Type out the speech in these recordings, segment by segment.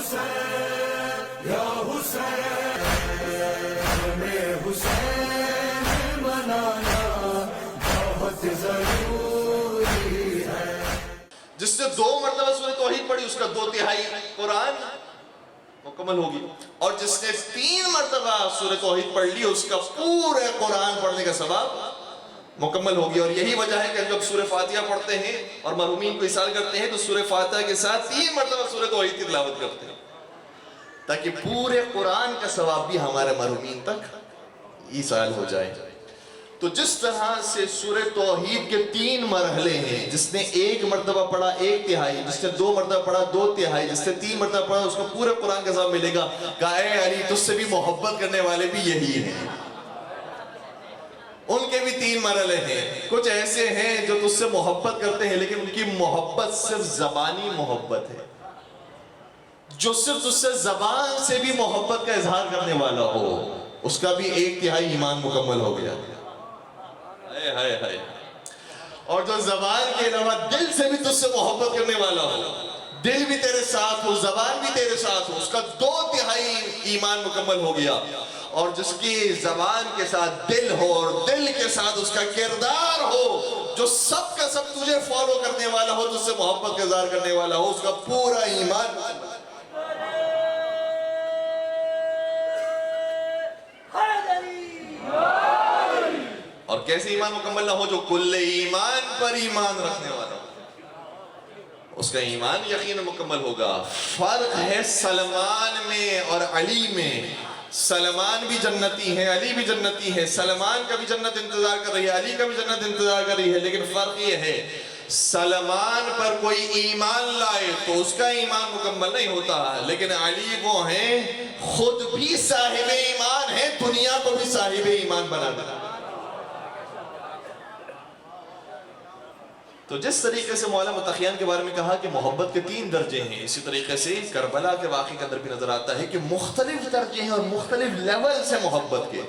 حسین یا حسین ہمیں حسین منانا بہت ضروری ہے. جس نے 2 مرتبہ سورہ توحید پڑھی اس کا 2/3 قرآن مکمل ہوگی، اور جس نے 3 مرتبہ سورہ توحید پڑھ لی اس کا پورے قرآن پڑھنے کا ثواب مکمل ہوگی. اور یہی وجہ ہے کہ جب سورہ فاتحہ پڑھتے ہیں اور مرحومین کو اصال کرتے ہیں تو سورہ فاتحہ کے ساتھ 3 مرتبہ سورہ توحید کی تلاوت کرتے ہیں تاکہ پورے قرآن کا ثواب بھی ہمارے مرحومین تک ایصال ہو جائے. تو جس طرح سے سورہ توحید کے 3 مرحلے ہیں، جس نے 1 مرتبہ پڑھا 1/3، جس نے 2 مرتبہ پڑھا 2/3، جس نے 3 مرتبہ پڑھا اس کو پورے قرآن کا ثواب ملے گا. کہا اے علی تجھ سے بھی محبت کرنے والے بھی یہی ہیں، ان کے بھی 3 مرحلے ہیں. کچھ ایسے ہیں جو تجھ سے محبت کرتے ہیں لیکن ان کی محبت صرف زبانی محبت ہے. جو صرف تجھ سے زبان سے بھی محبت کا اظہار کرنے والا ہو اس کا بھی 1/3 ایمان مکمل ہو گیا. ہائے ہائے. اور جو زبان کے علاوہ دل سے بھی تجھ سے محبت کرنے والا ہو، دل بھی تیرے ساتھ ہو زبان بھی تیرے ساتھ ہو، اس کا 2/3 ایمان مکمل ہو گیا. اور جس کی زبان کے ساتھ دل ہو اور دل کے ساتھ اس کا کردار ہو، جو سب کا سب تجھے فالو کرنے والا ہو، تجھ سے محبت کا اظہار کرنے والا ہو، اس کا پورا ایمان. اور کیسے ایمان مکمل نہ ہو؟ جو کل ایمان پر ایمان رکھنے والا ہو اس کا ایمان یقین مکمل ہوگا. فرق ہے سلمان میں اور علی میں. سلمان بھی جنتی ہے، علی بھی جنتی ہے. سلمان کا بھی جنت انتظار کر رہی ہے، علی کا بھی جنت انتظار کر رہی ہے، لیکن فرق یہ ہے سلمان پر کوئی ایمان لائے تو اس کا ایمان مکمل نہیں ہوتا، لیکن علی وہ ہیں خود بھی صاحب ایمان ہیں، دنیا کو بھی صاحب ایمان بنا دیتے. تو جس طریقے سے مولا متقیان کے بارے میں کہا کہ محبت کے 3 درجے ہیں، اسی طریقے سے کربلا کے واقعے کے اندر بھی نظر آتا ہے کہ مختلف درجے ہیں اور مختلف لیول سے محبت کے.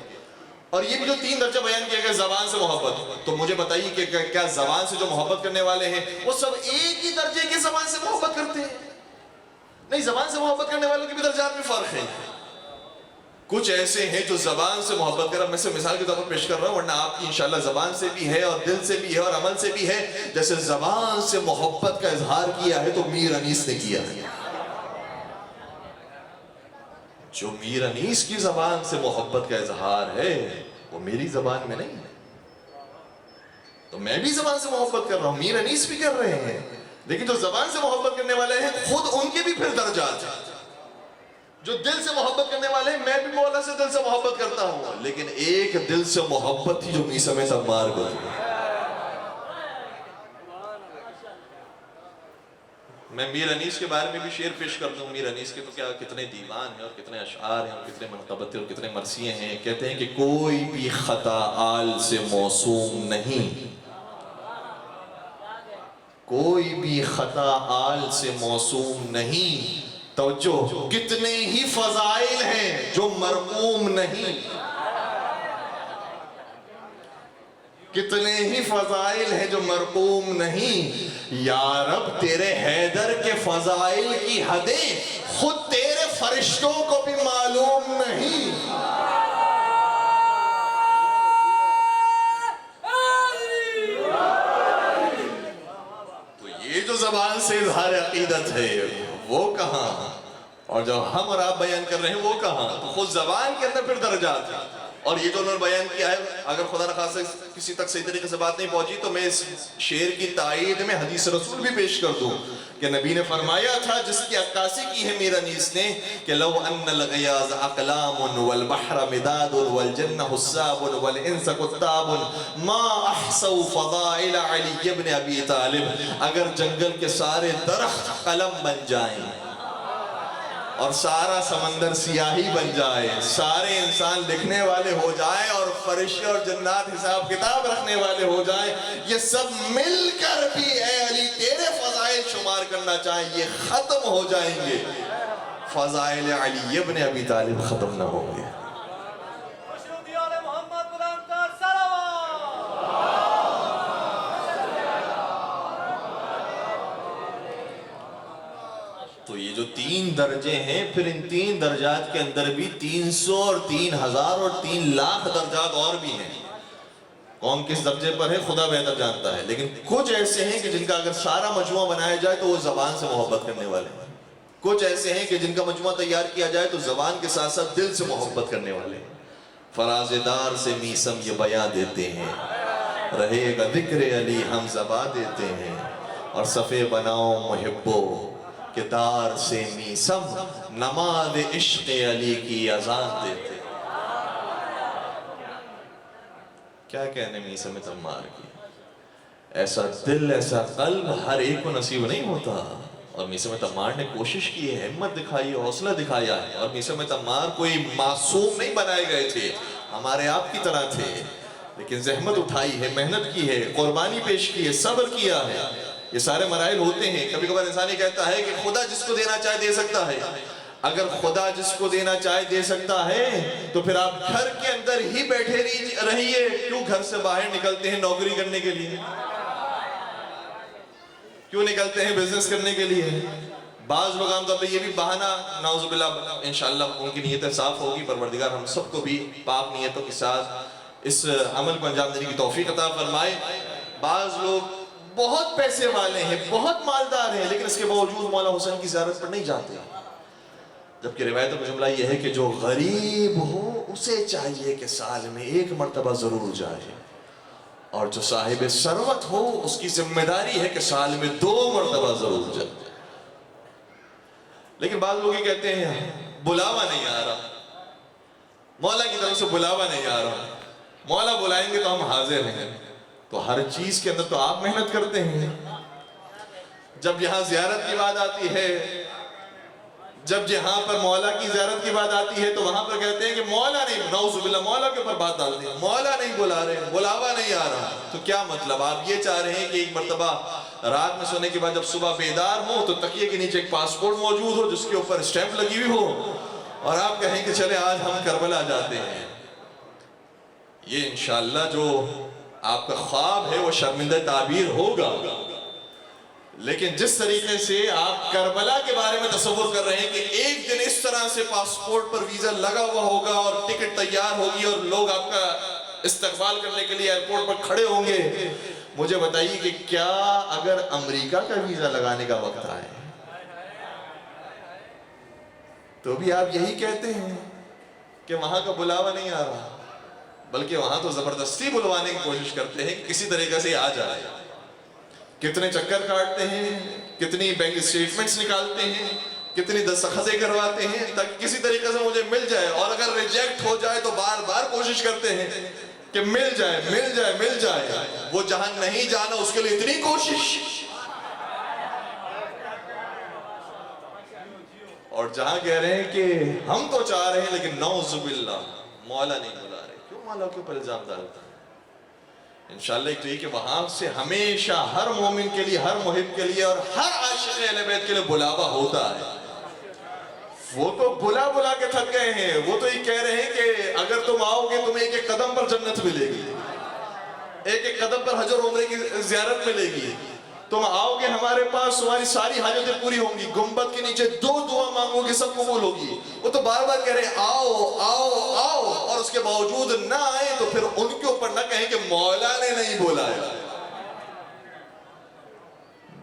اور یہ بھی جو 3 درجے بیان کیے گئے زبان سے محبت، تو مجھے بتائیے کہ کیا زبان سے جو محبت کرنے والے ہیں وہ سب ایک ہی درجے کے زبان سے محبت کرتے ہیں؟ نہیں، زبان سے محبت کرنے والوں کے بھی درجات میں فرق ہے. کچھ ایسے ہیں جو زبان سے محبت کر رہا، میں سے مثال کے طور پر پیش کر رہا ہوں، ورنہ آپ کی انشاءاللہ زبان سے بھی ہے اور دل سے بھی ہے اور عمل سے بھی ہے. جیسے زبان سے محبت کا اظہار کیا ہے تو میر انیس نے کیا ہے. جو میر انیس کی زبان سے محبت کا اظہار ہے وہ میری زبان میں نہیں ہے. تو میں بھی زبان سے محبت کر رہا ہوں، میر انیس بھی کر رہے ہیں، لیکن جو زبان سے محبت کرنے والے ہیں خود ان کے بھی پھر درجات ہیں. جو دل سے محبت کرنے والے ہیں، میں بھی مولا سے دل سے محبت کرتا ہوں، لیکن ایک دل سے محبت تھی جو میسا میں تمار کو تھی. میں میر انیس کے بارے میں بھی شعر پیش کرتا ہوں. میر انیس کے تو کیا کتنے دیوان ہیں اور کتنے اشعار ہیں اور کتنے منقبت اور کتنے مرثیے ہیں. کہتے ہیں کہ کوئی بھی خطا آل سے موسوم نہیں، کوئی بھی خطا آل سے موسوم نہیں. توجہ، کتنے ہی فضائل ہیں جو مرقوم نہیں، کتنے ہی فضائل ہیں جو مرقوم نہیں. یا رب تیرے حیدر کے فضائل کی حدیں خود تیرے فرشتوں کو بھی معلوم نہیں. تو یہ جو زبان سے اظہار عقیدت ہے وہ کہاں، اور جو ہم اور آپ بیان کر رہے ہیں وہ کہاں؟ تو خود زبان کے اندر پھر درجات ہیں. اور یہ جو انہوں نے بیان کیا ہے، اگر خدا نخواستہ کسی تک صحیح طریقے سے بات نہیں پہنچی تو میں اس شعر کی تائید میں حدیث رسول بھی پیش کر دوں کہ نبی نے فرمایا تھا، جس کی عکاسی کی ہے میر انیس نے، کہ لو ان الغیاظ اقلام والبحر مداد والجن حساب والانس کتاب ما احصوا فضائل علی ابن ابی طالب. اگر جنگل کے سارے درخت قلم بن جائیں اور سارا سمندر سیاہی بن جائے، سارے انسان لکھنے والے ہو جائیں اور فرشتے اور جنات حساب کتاب رکھنے والے ہو جائیں، یہ سب مل کر بھی اے علی تیرے فضائل شمار کرنا چاہیں، یہ ختم ہو جائیں گے، فضائل علی ابن ابی طالب ختم نہ ہوں گے. تو یہ جو 3 درجے ہیں، پھر ان 3 درجات کے اندر بھی 300 اور 3000 اور 3 لاکھ درجات اور بھی ہیں. کون کس درجے پر ہے خدا بہتر جانتا ہے، لیکن کچھ ایسے ہیں کہ جن کا اگر سارا مجموعہ بنایا جائے تو وہ زبان سے محبت کرنے والے ہیں. کچھ ایسے ہیں کہ جن کا مجموعہ تیار کیا جائے تو زبان کے ساتھ ساتھ دل سے محبت کرنے والے ہیں. فرازدار سے میسم یہ بیاں دیتے ہیں، رہے گا ذکر علی ہم زباں دیتے ہیں. اور صفے بناؤ محبو کہ دار سے میسم نماز عشق علی کی اذان دیتے. کیا کہنے میسم تمار کی، ایسا دل ایسا قلب ہر ایک کو نصیب نہیں ہوتا. اور میسم تمار نے کوشش کی ہے، ہمت دکھائی ہے، حوصلہ دکھایا ہے. اور میسم تمار کوئی معصوم نہیں بنائے گئے تھے، ہمارے آپ کی طرح تھے، لیکن زحمت اٹھائی ہے، محنت کی ہے، قربانی پیش کی ہے، صبر کیا ہے. یہ سارے مراحل ہوتے ہیں. کبھی کبھار انسان یہ کہتا ہے کہ خدا جس کو دینا چاہے دے سکتا ہے. اگر خدا جس کو دینا چاہے دے سکتا ہے تو پھر آپ گھر کے اندر ہی بیٹھے رہیے، کیوں گھر سے باہر نکلتے ہیں نوکری کرنے کے لیے؟ کیوں نکلتے ہیں بزنس کرنے کے لیے؟ بعض لوگ عام طور پہ یہ بھی بہانہ، نعوذ باللہ، انشاءاللہ ان کی نیتیں صاف ہوگی، پروردگار ہم سب کو بھی پاک نیتوں کے ساتھ اس عمل کو انجام دینے کی توفیق عطا فرمائے. بعض لوگ بہت پیسے والے ہیں، بہت مالدار ہیں، لیکن اس کے باوجود مولا حسین کی زیارت پر نہیں جاتے. جبکہ روایتوں کا جملہ یہ ہے کہ جو غریب ہو اسے چاہیے کہ سال میں 1 مرتبہ ضرور جائے، اور جو صاحب ثروت ہو اس کی ذمہ داری ہے کہ سال میں 2 مرتبہ ضرور جائے. لیکن بعض لوگ یہ کہتے ہیں بلاوا نہیں آ رہا، مولا کی طرف سے بلاوا نہیں آ رہا، مولا بلائیں گے تو ہم حاضر ہیں. تو ہر چیز کے اندر تو آپ محنت کرتے ہیں. جب یہاں زیارت کی بات آتی ہے، جب جہاں پر مولا کی زیارت کی بات آتی ہے تو وہاں پر کہتے ہیں کہ مولا نہیں، نعوذ باللہ، مولا کے اوپر بات ڈالتے ہیں، مولا نہیں بلا رہے، بلاوا نہیں آ رہا. تو کیا مطلب؟ آپ یہ چاہ رہے ہیں کہ 1 مرتبہ رات میں سونے کے بعد جب صبح بیدار ہو تو تکیے کے نیچے ایک پاسپورٹ موجود ہو جس کے اوپر اسٹیمپ لگی ہوئی ہو، اور آپ کہیں کہ چلے آج ہم کربلا جاتے ہیں. یہ انشاءاللہ جو آپ کا خواب ہے وہ شرمندہ تعبیر ہوگا. لیکن جس طریقے سے آپ کربلا کے بارے میں تصور کر رہے ہیں کہ ایک دن اس طرح سے پاسپورٹ پر ویزا لگا ہوا ہوگا اور ٹکٹ تیار ہوگی اور لوگ آپ کا استقبال کرنے کے لیے ایئرپورٹ پر کھڑے ہوں گے، مجھے بتائیے کہ کیا اگر امریکہ کا ویزا لگانے کا وقت آئے تو بھی آپ یہی کہتے ہیں کہ وہاں کا بلاوا نہیں آ رہا، بلکہ وہاں تو زبردستی بلوانے کی کوشش کرتے ہیں کہ کسی طریقے سے آ جائے. کتنے چکر کاٹتے ہیں، کتنی بینک اسٹیٹمنٹس نکالتے ہیں، کتنی دستخطیں کرواتے ہیں تاکہ کسی طریقے سے مجھے مل جائے، اور اگر ریجیکٹ ہو جائے تو بار بار کوشش کرتے ہیں کہ مل جائے مل جائے مل جائے. وہ جہاں نہیں جانا اس کے لیے اتنی کوشش، اور جہاں کہہ رہے ہیں کہ ہم تو چاہ رہے ہیں لیکن نعوذ باللہ مولا نہیں بلا رہے. کیوں مولا کے اوپر الزام ڈالتا ہے؟ انشاءاللہ ایک تو یہ کہ وہاں سے ہمیشہ ہر مومن کے لیے، ہر محب کے لیے اور ہر عاشق اہل بیت کے لیے بلاوا ہوتا ہے. وہ تو بلا بلا کے تھک گئے ہیں. وہ تو یہ کہہ رہے ہیں کہ اگر تم آؤ گے تمہیں ایک ایک قدم پر جنت ملے گی، ایک ایک قدم پر حج اور عمرے کی زیارت ملے گی. تم آؤ گے ہمارے پاس، تمہاری ساری حاجتیں پوری ہوں گی. گنبد کے نیچے 2 دعا مانگو گے سب قبول ہوگی. وہ تو بار بار کہہ رہے ہیں آؤ آؤ آؤ، اور اس کے باوجود نہ آئے تو پھر ان کے اوپر نہ کہیں کہ مولا نے نہیں بلایا.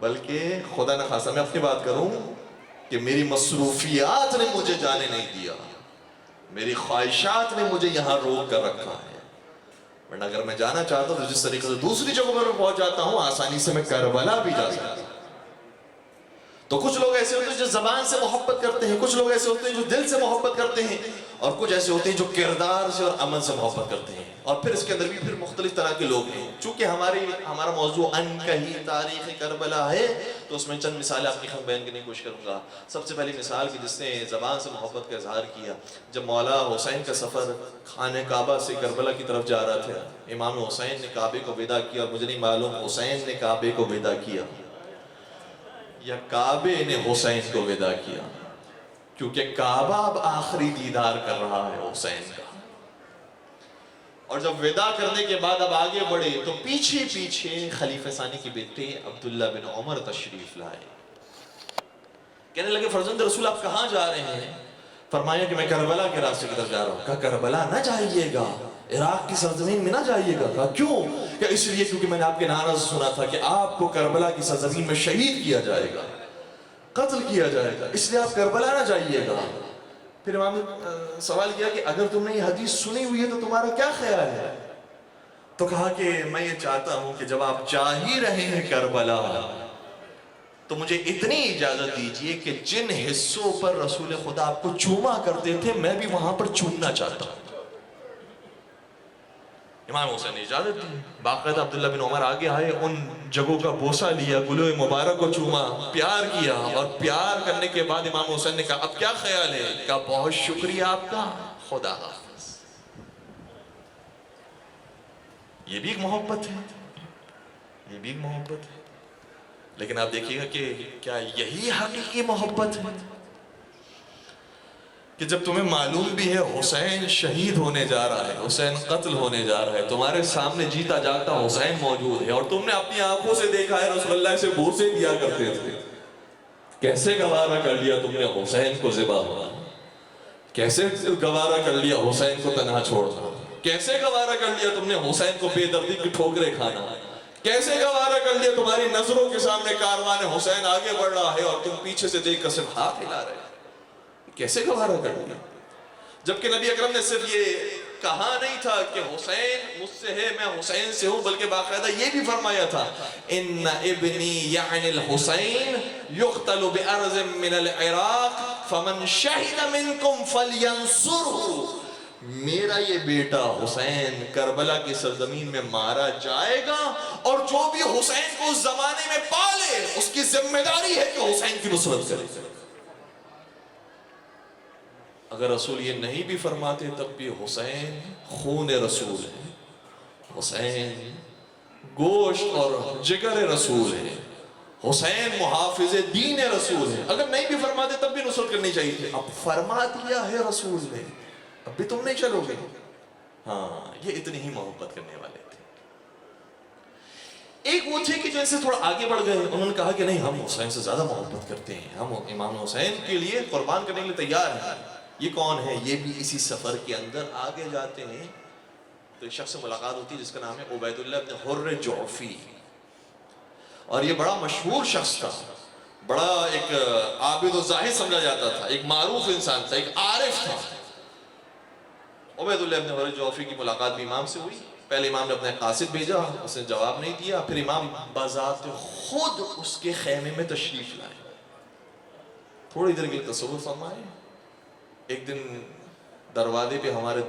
بلکہ خدا نہ خاصہ میں اپنی بات کروں کہ میری مصروفیات نے مجھے جانے نہیں دیا، میری خواہشات نے مجھے یہاں روک کر رکھا ہے. ورنہ اگر میں جانا چاہتا ہوں تو جس طریقے سے دوسری جگہوں پر میں پہنچ جاتا ہوں، آسانی سے میں کربلا بھی جا سکتا ہوں. تو کچھ لوگ ایسے ہوتے ہیں جو زبان سے محبت کرتے ہیں، کچھ لوگ ایسے ہوتے ہیں جو دل سے محبت کرتے ہیں، اور کچھ ایسے ہوتے ہیں جو کردار سے اور عمل سے محبت کرتے ہیں. اور پھر اس کے اندر بھی پھر مختلف طرح کے لوگ ہیں. چونکہ ہمارا موضوع ان کہی تاریخ کربلا ہے تو اس میں چند مثالیں آپ کی خدمت بیان کرنے کی کوشش کروں گا. سب سے پہلی مثال کی جس نے زبان سے محبت کا اظہار کیا، جب مولا حسین کا سفر خانہ کعبہ سے کربلا کی طرف جا رہا تھا، امام حسین نے کعبے کو ودا کیا. اور مجھے نہیں معلوم حسین نے کعبے کو ودا کیا یا کعبے نے حسین کو ودا کیا، کیونکہ کعبہ اب آخری دیدار کر رہا ہے حسین کا. اور جب ودا کرنے کے بعد اب آگے بڑھے تو پیچھے پیچھے خلیفہ ثانی کے بیٹے عبداللہ بن عمر تشریف لائے. کہنے لگے فرزند رسول آپ کہاں جا رہے ہیں؟ فرمایا کہ میں کربلا کے راستے کی طرف جا رہا ہوں. کہا کربلا نہ جائیے گا, عراق کی سرزمین میں نہ جائیے گا. کہا کیوں؟ کہ اس لیے کیونکہ میں نے آپ کے نعرہ سے سنا تھا کہ آپ کو کربلا کی سرزمین میں شہید کیا جائے گا, قتل کیا جائے گا, اس لیے آپ کربلا نہ جائیے گا. پھر امام نے سوال کیا کہ اگر تم نے یہ حدیث سنی ہوئی ہے تو تمہارا کیا خیال ہے؟ تو کہا کہ میں یہ چاہتا ہوں کہ جب آپ جا ہی رہے ہیں کربلا تو مجھے اتنی اجازت دیجئے کہ جن حصوں پر رسول خدا آپ کو چوما کرتے تھے میں بھی وہاں پر چومنا چاہتا ہوں. امام حسین نے اجازت دی. باقاعدہ عبداللہ بن عمر آگے آئے, ان جگہوں کا بوسہ لیا, گلوئے مبارک کو چوما, پیار کیا, اور پیار کرنے کے بعد امام حسین نے کہا اب کیا خیال ہے؟ کہا بہت شکریہ آپ کا, خدا حافظ. یہ بھی ایک محبت ہے, یہ بھی ایک محبت ہے. لیکن آپ دیکھیے گا کہ کیا یہی حقیقی محبت ہے کہ جب تمہیں معلوم بھی ہے حسین شہید ہونے جا رہا ہے, حسین قتل ہونے جا رہا ہے, تمہارے سامنے جیتا جاگتا حسین موجود ہے, اور تم نے اپنی آنکھوں سے دیکھا ہے رسول اللہ سے بوسے دیا کرتے تھے, کیسے گوارا کر لیا تم نے حسین کو ذبح ہونا؟ کیسے گوارا کر لیا حسین کو تنہا چھوڑنا؟ کیسے گوارا کر لیا تم نے حسین کو بے دردی کی ٹھوکریں کھانا؟ کیسے گوارا کر لیا تمہاری نظروں کے سامنے کاروان حسین آگے بڑھ رہا ہے اور تم پیچھے سے دیکھ کر صرف ہاتھ ہلا رہے ہیں؟ کیسے گوارا کر لیا؟ جبکہ نبی اکرم نے صرف یہ کہا نہیں تھا کہ حسین مجھ سے ہے, میں حسین سے ہوں, بلکہ باقاعدہ یہ بھی فرمایا تھا ان ابنی یعنی الحسین یقتل بارض من العراق فمن شہد منکم فلینصرہ, میرا یہ بیٹا حسین کربلا کی سرزمین میں مارا جائے گا, اور جو بھی حسین کو اس زمانے میں پالے اس کی ذمہ داری ہے کہ حسین کی نصرت کرے. اگر رسول یہ نہیں بھی فرماتے تب بھی حسین خون رسول ہے, حسین گوشت اور جگر رسول ہے, حسین محافظ دین رسول ہے. اگر نہیں بھی فرماتے تب بھی نصرت کرنی چاہیے تھی. اب فرما دیا ہے رسول نے, اب بھی تم نہیں چلو گے. ہاں, یہ اتنی ہی محبت کرنے والے تھے. ایک وہ تھے کہ جو ان سے تھوڑا آگے بڑھ گئے, انہوں نے کہا کہ نہیں, ہم حسین سے زیادہ محبت کرتے ہیں, ہم امام حسین کے لیے قربان کرنے کے لیے تیار ہیں. یہ کون ہے؟ یہ بھی اسی سفر کے اندر آگے جاتے ہیں تو ایک شخص سے ملاقات ہوتی ہے جس کا نام ہے عبید اللہ بن حر جعفی, اور یہ بڑا مشہور شخص تھا, بڑا ایک عابد و زاہد سمجھا جاتا تھا, ایک معروف انسان تھا, ایک عارف تھا. عبید اللہ بن حر جعفی کی ملاقات بھی امام سے ہوئی. پہلے امام نے اپنے قاصد بھیجا, اس نے جواب نہیں دیا. پھر امام بذات خود اس کے خیمے میں تشریف لائے, تھوڑی دیر کے لیے تصور فرمائے. ایک دن دروازے پہ ہمارے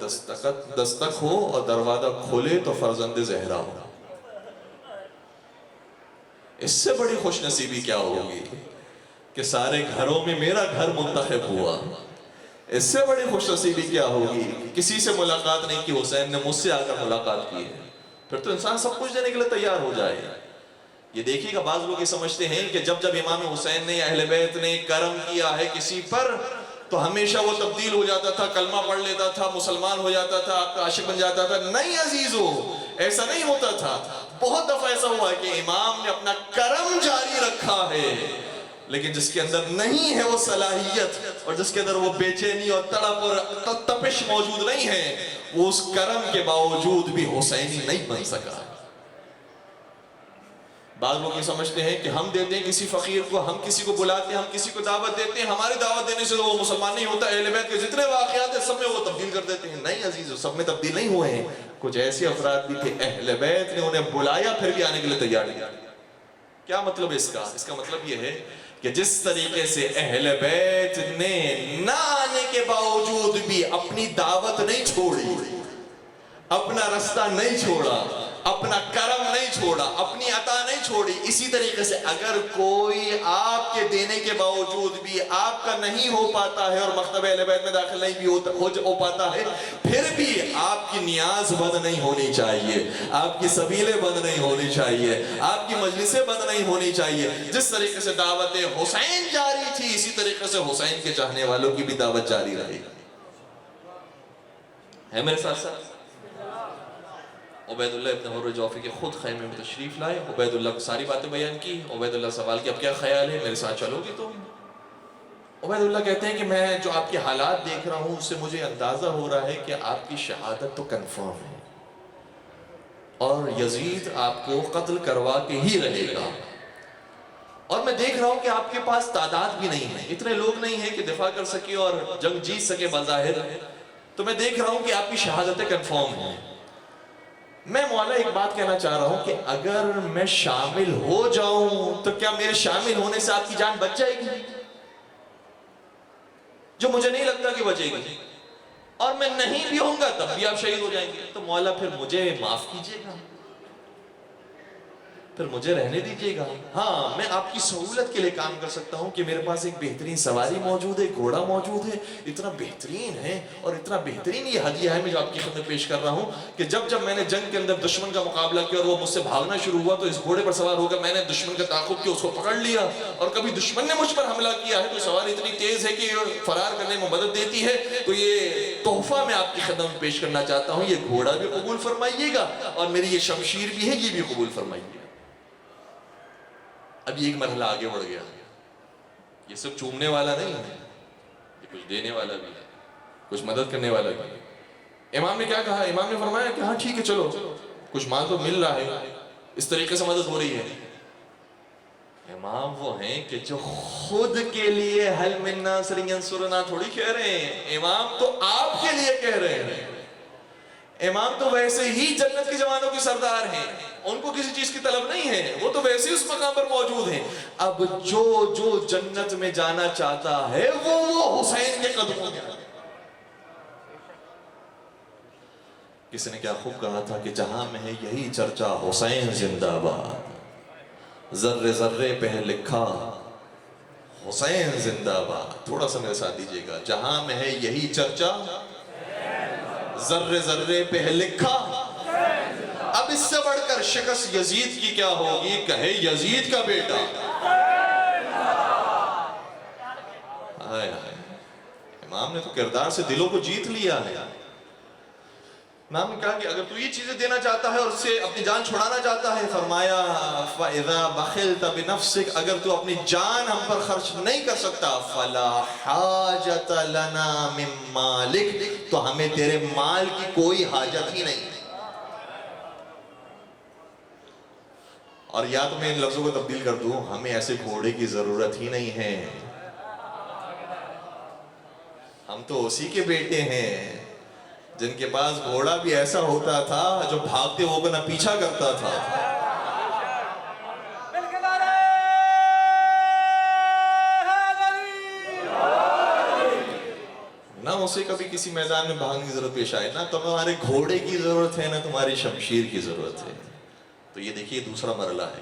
دستک ہو اور دروازہ کھولے تو فرزند زہرا ہو. اس سے بڑی خوش نصیبی کیا ہوگی کہ سارے گھروں میں میرا گھر منتخب ہوا. اس سے بڑی خوش نصیبی کیا ہوگی کسی سے ملاقات نہیں کی, حسین نے مجھ سے آ کر ملاقات کی ہے. پھر تو انسان سب کچھ دینے کے لیے تیار ہو جائے. یہ دیکھیے گا, بعض لوگ یہ سمجھتے ہیں کہ جب جب امام حسین نے, اہل بیت نے کرم کیا ہے کسی پر تو ہمیشہ وہ تبدیل ہو جاتا تھا, کلمہ پڑھ لیتا تھا, مسلمان ہو جاتا تھا, آپ کا عاشق بن جاتا تھا. نہیں عزیزو, ایسا نہیں ہوتا تھا. بہت دفعہ ایسا ہوا ہے کہ امام نے اپنا کرم جاری رکھا ہے, لیکن جس کے اندر نہیں ہے وہ صلاحیت, اور جس کے اندر وہ بے چینی اور تڑپ اور تپش موجود نہیں ہے, وہ اس کرم کے باوجود بھی حسینی نہیں بن سکا. بعض لوگ یہ سمجھتے ہیں کہ ہم دیتے ہیں کسی فقیر کو, ہم کسی کو بلاتے ہیں, ہم کسی کو دعوت دیتے ہیں, ہماری دعوت دینے سے تو وہ مسلمان نہیں ہوتا. اہل بیت کے جتنے واقعات ہیں سب میں وہ تبدیل کر دیتے ہیں. نہیں عزیزو, سب میں تبدیل نہیں ہوئے ہیں. کچھ ایسے افراد بھی تھے اہل بیت نے انہیں بلایا پھر بھی آنے کے لیے تیار نہیں. کیا مطلب اس کا؟ اس کا مطلب یہ ہے کہ جس طریقے سے اہل بیت نے نہ آنے کے باوجود بھی اپنی دعوت نہیں چھوڑی, اپنا رستہ نہیں چھوڑا, اپنا کرم نہیں چھوڑا, اپنی عطا نہیں چھوڑی, اسی طریقے سے اگر کوئی آپ کے دینے کے باوجود بھی آپ کا نہیں ہو پاتا ہے اور مکتب اہل بیت میں داخل نہیں بھی ہو پاتا ہے, پھر بھی آپ کی نیاز بند نہیں ہونی چاہیے, آپ کی سبیلیں بند نہیں ہونی چاہیے, آپ کی مجلسیں بند نہیں ہونی چاہیے. جس طریقے سے دعوت حسین جاری تھی, اسی طریقے سے حسین کے چاہنے والوں کی بھی دعوت جاری رہے گی. ہے میرے ساتھ ساتھ؟ عبید اللہ ابن حر جعفی کے خود خیمے میں تشریف لائے. عبید اللہ کو ساری باتیں بیان کی. عبید اللہ سوال کیا اب کیا خیال ہے, میرے ساتھ چلو گے تم؟ عبید اللہ کہتے ہیں کہ میں جو آپ کے حالات دیکھ رہا ہوں اس سے مجھے اندازہ ہو رہا ہے کہ آپ کی شہادت تو کنفرم ہے اور یزید آپ کو قتل کروا کے ہی رہے گا، اور میں دیکھ رہا ہوں کہ آپ کے پاس تعداد بھی نہیں ہے، اتنے لوگ نہیں ہیں کہ دفاع کر سکے اور جنگ جیت سکے بظاہر، تو میں دیکھ رہا ہوں کہ آپ کی شہادتیں کنفرم ہیں۔ میں مولا ایک بات کہنا چاہ رہا ہوں کہ اگر میں شامل ہو جاؤں تو کیا میرے شامل ہونے سے آپ کی جان بچ جائے گی؟ جو مجھے نہیں لگتا کہ بچے گی، اور میں نہیں بھی ہوں گا تب بھی آپ شہید ہو جائیں گے، تو مولا پھر مجھے معاف کیجئے گا، پھر مجھے رہنے دیجئے گا۔ ہاں میں آپ کی سہولت کے لیے کام کر سکتا ہوں کہ میرے پاس ایک بہترین سواری موجود ہے، گھوڑا موجود ہے، اتنا بہترین ہے اور اتنا بہترین یہ ہدیہ ہے میں جو آپ کی خدمت پیش کر رہا ہوں کہ جب میں نے جنگ کے اندر دشمن کا مقابلہ کیا اور وہ مجھ سے بھاگنا شروع ہوا تو اس گھوڑے پر سوار ہو کر میں نے دشمن کا تعاقب کیا، اس کو پکڑ لیا، اور کبھی دشمن نے مجھ پر حملہ کیا ہے تو سواری اتنی تیز ہے کہ فرار کرنے میں مدد دیتی ہے، تو یہ تحفہ میں آپ کی خدمت میں پیش کرنا چاہتا ہوں، یہ گھوڑا بھی قبول فرمائیے گا اور میری یہ شمشیر بھی ہے یہ بھی قبول فرمائیے گا۔ اب یہ ایک مرحلہ آگے بڑھ گیا، یہ سب چومنے والا نہیں ہے، یہ کچھ دینے والا بھی ہے، کچھ مدد کرنے والا بھی ہے۔ امام نے کیا کہا؟ امام نے فرمایا کہ ہاں ٹھیک ہے چلو، کچھ مال تو مل رہا ہے، اس طریقے سے مدد ہو رہی ہے۔ امام وہ ہیں کہ جو خود کے لیے حل من ناصر ینصرنا تھوڑی کہہ رہے ہیں، امام تو آپ کے لیے کہہ رہے ہیں۔ امام تو ویسے ہی جنت کے جوانوں کے سردار ہیں، ان کو کسی چیز کی طلب نہیں ہے، وہ تو ویسے ہی اس مقام پر موجود ہیں۔ اب جو جنت میں جانا چاہتا ہے وہ حسین کے قدموں میں۔ کسی نے کیا خوب کہا تھا کہ جہاں میں ہے یہی چرچا حسین زندہ باد، ذرے ذرے پہ لکھا حسین زندہ باد۔ تھوڑا سا میرے ساتھ دیجئے گا، جہاں میں ہے یہی چرچا ذرے ذرے پہ لکھا۔ اب اس سے بڑھ کر شکست یزید کی کیا ہوگی؟ کہے یزید کا بیٹا۔ امام نے تو کردار سے دلوں کو جیت لیا ہے۔ امام نے کہا کہ اگر تو یہ چیزیں دینا چاہتا ہے اور اس سے اپنی جان چھڑانا چاہتا ہے، فرمایا فَإِذَا بَخِلْتَ بِنَفْسِكَ، اگر تو اپنی جان ہم پر خرچ نہیں کر سکتا، فَلَا حَاجَةَ لَنَا مِن مَالِكَ، تو ہمیں تیرے مال کی کوئی حاجت ہی نہیں۔ اور یا تو میں ان لفظوں کو تبدیل کر دوں، ہمیں ایسے گھوڑے کی ضرورت ہی نہیں ہے، ہم تو اسی کے بیٹے ہیں جن کے پاس گھوڑا بھی ایسا ہوتا تھا جو بھاگتے ہو کر نہ پیچھا کرتا تھا۔ نہ اسے کبھی کسی میدان میں بھاگنے کی ضرورت پیش آئے، نہ تمہارے گھوڑے کی ضرورت ہے، نہ تمہاری شمشیر کی ضرورت ہے۔ تو یہ دیکھیے دوسرا مرحلہ ہے،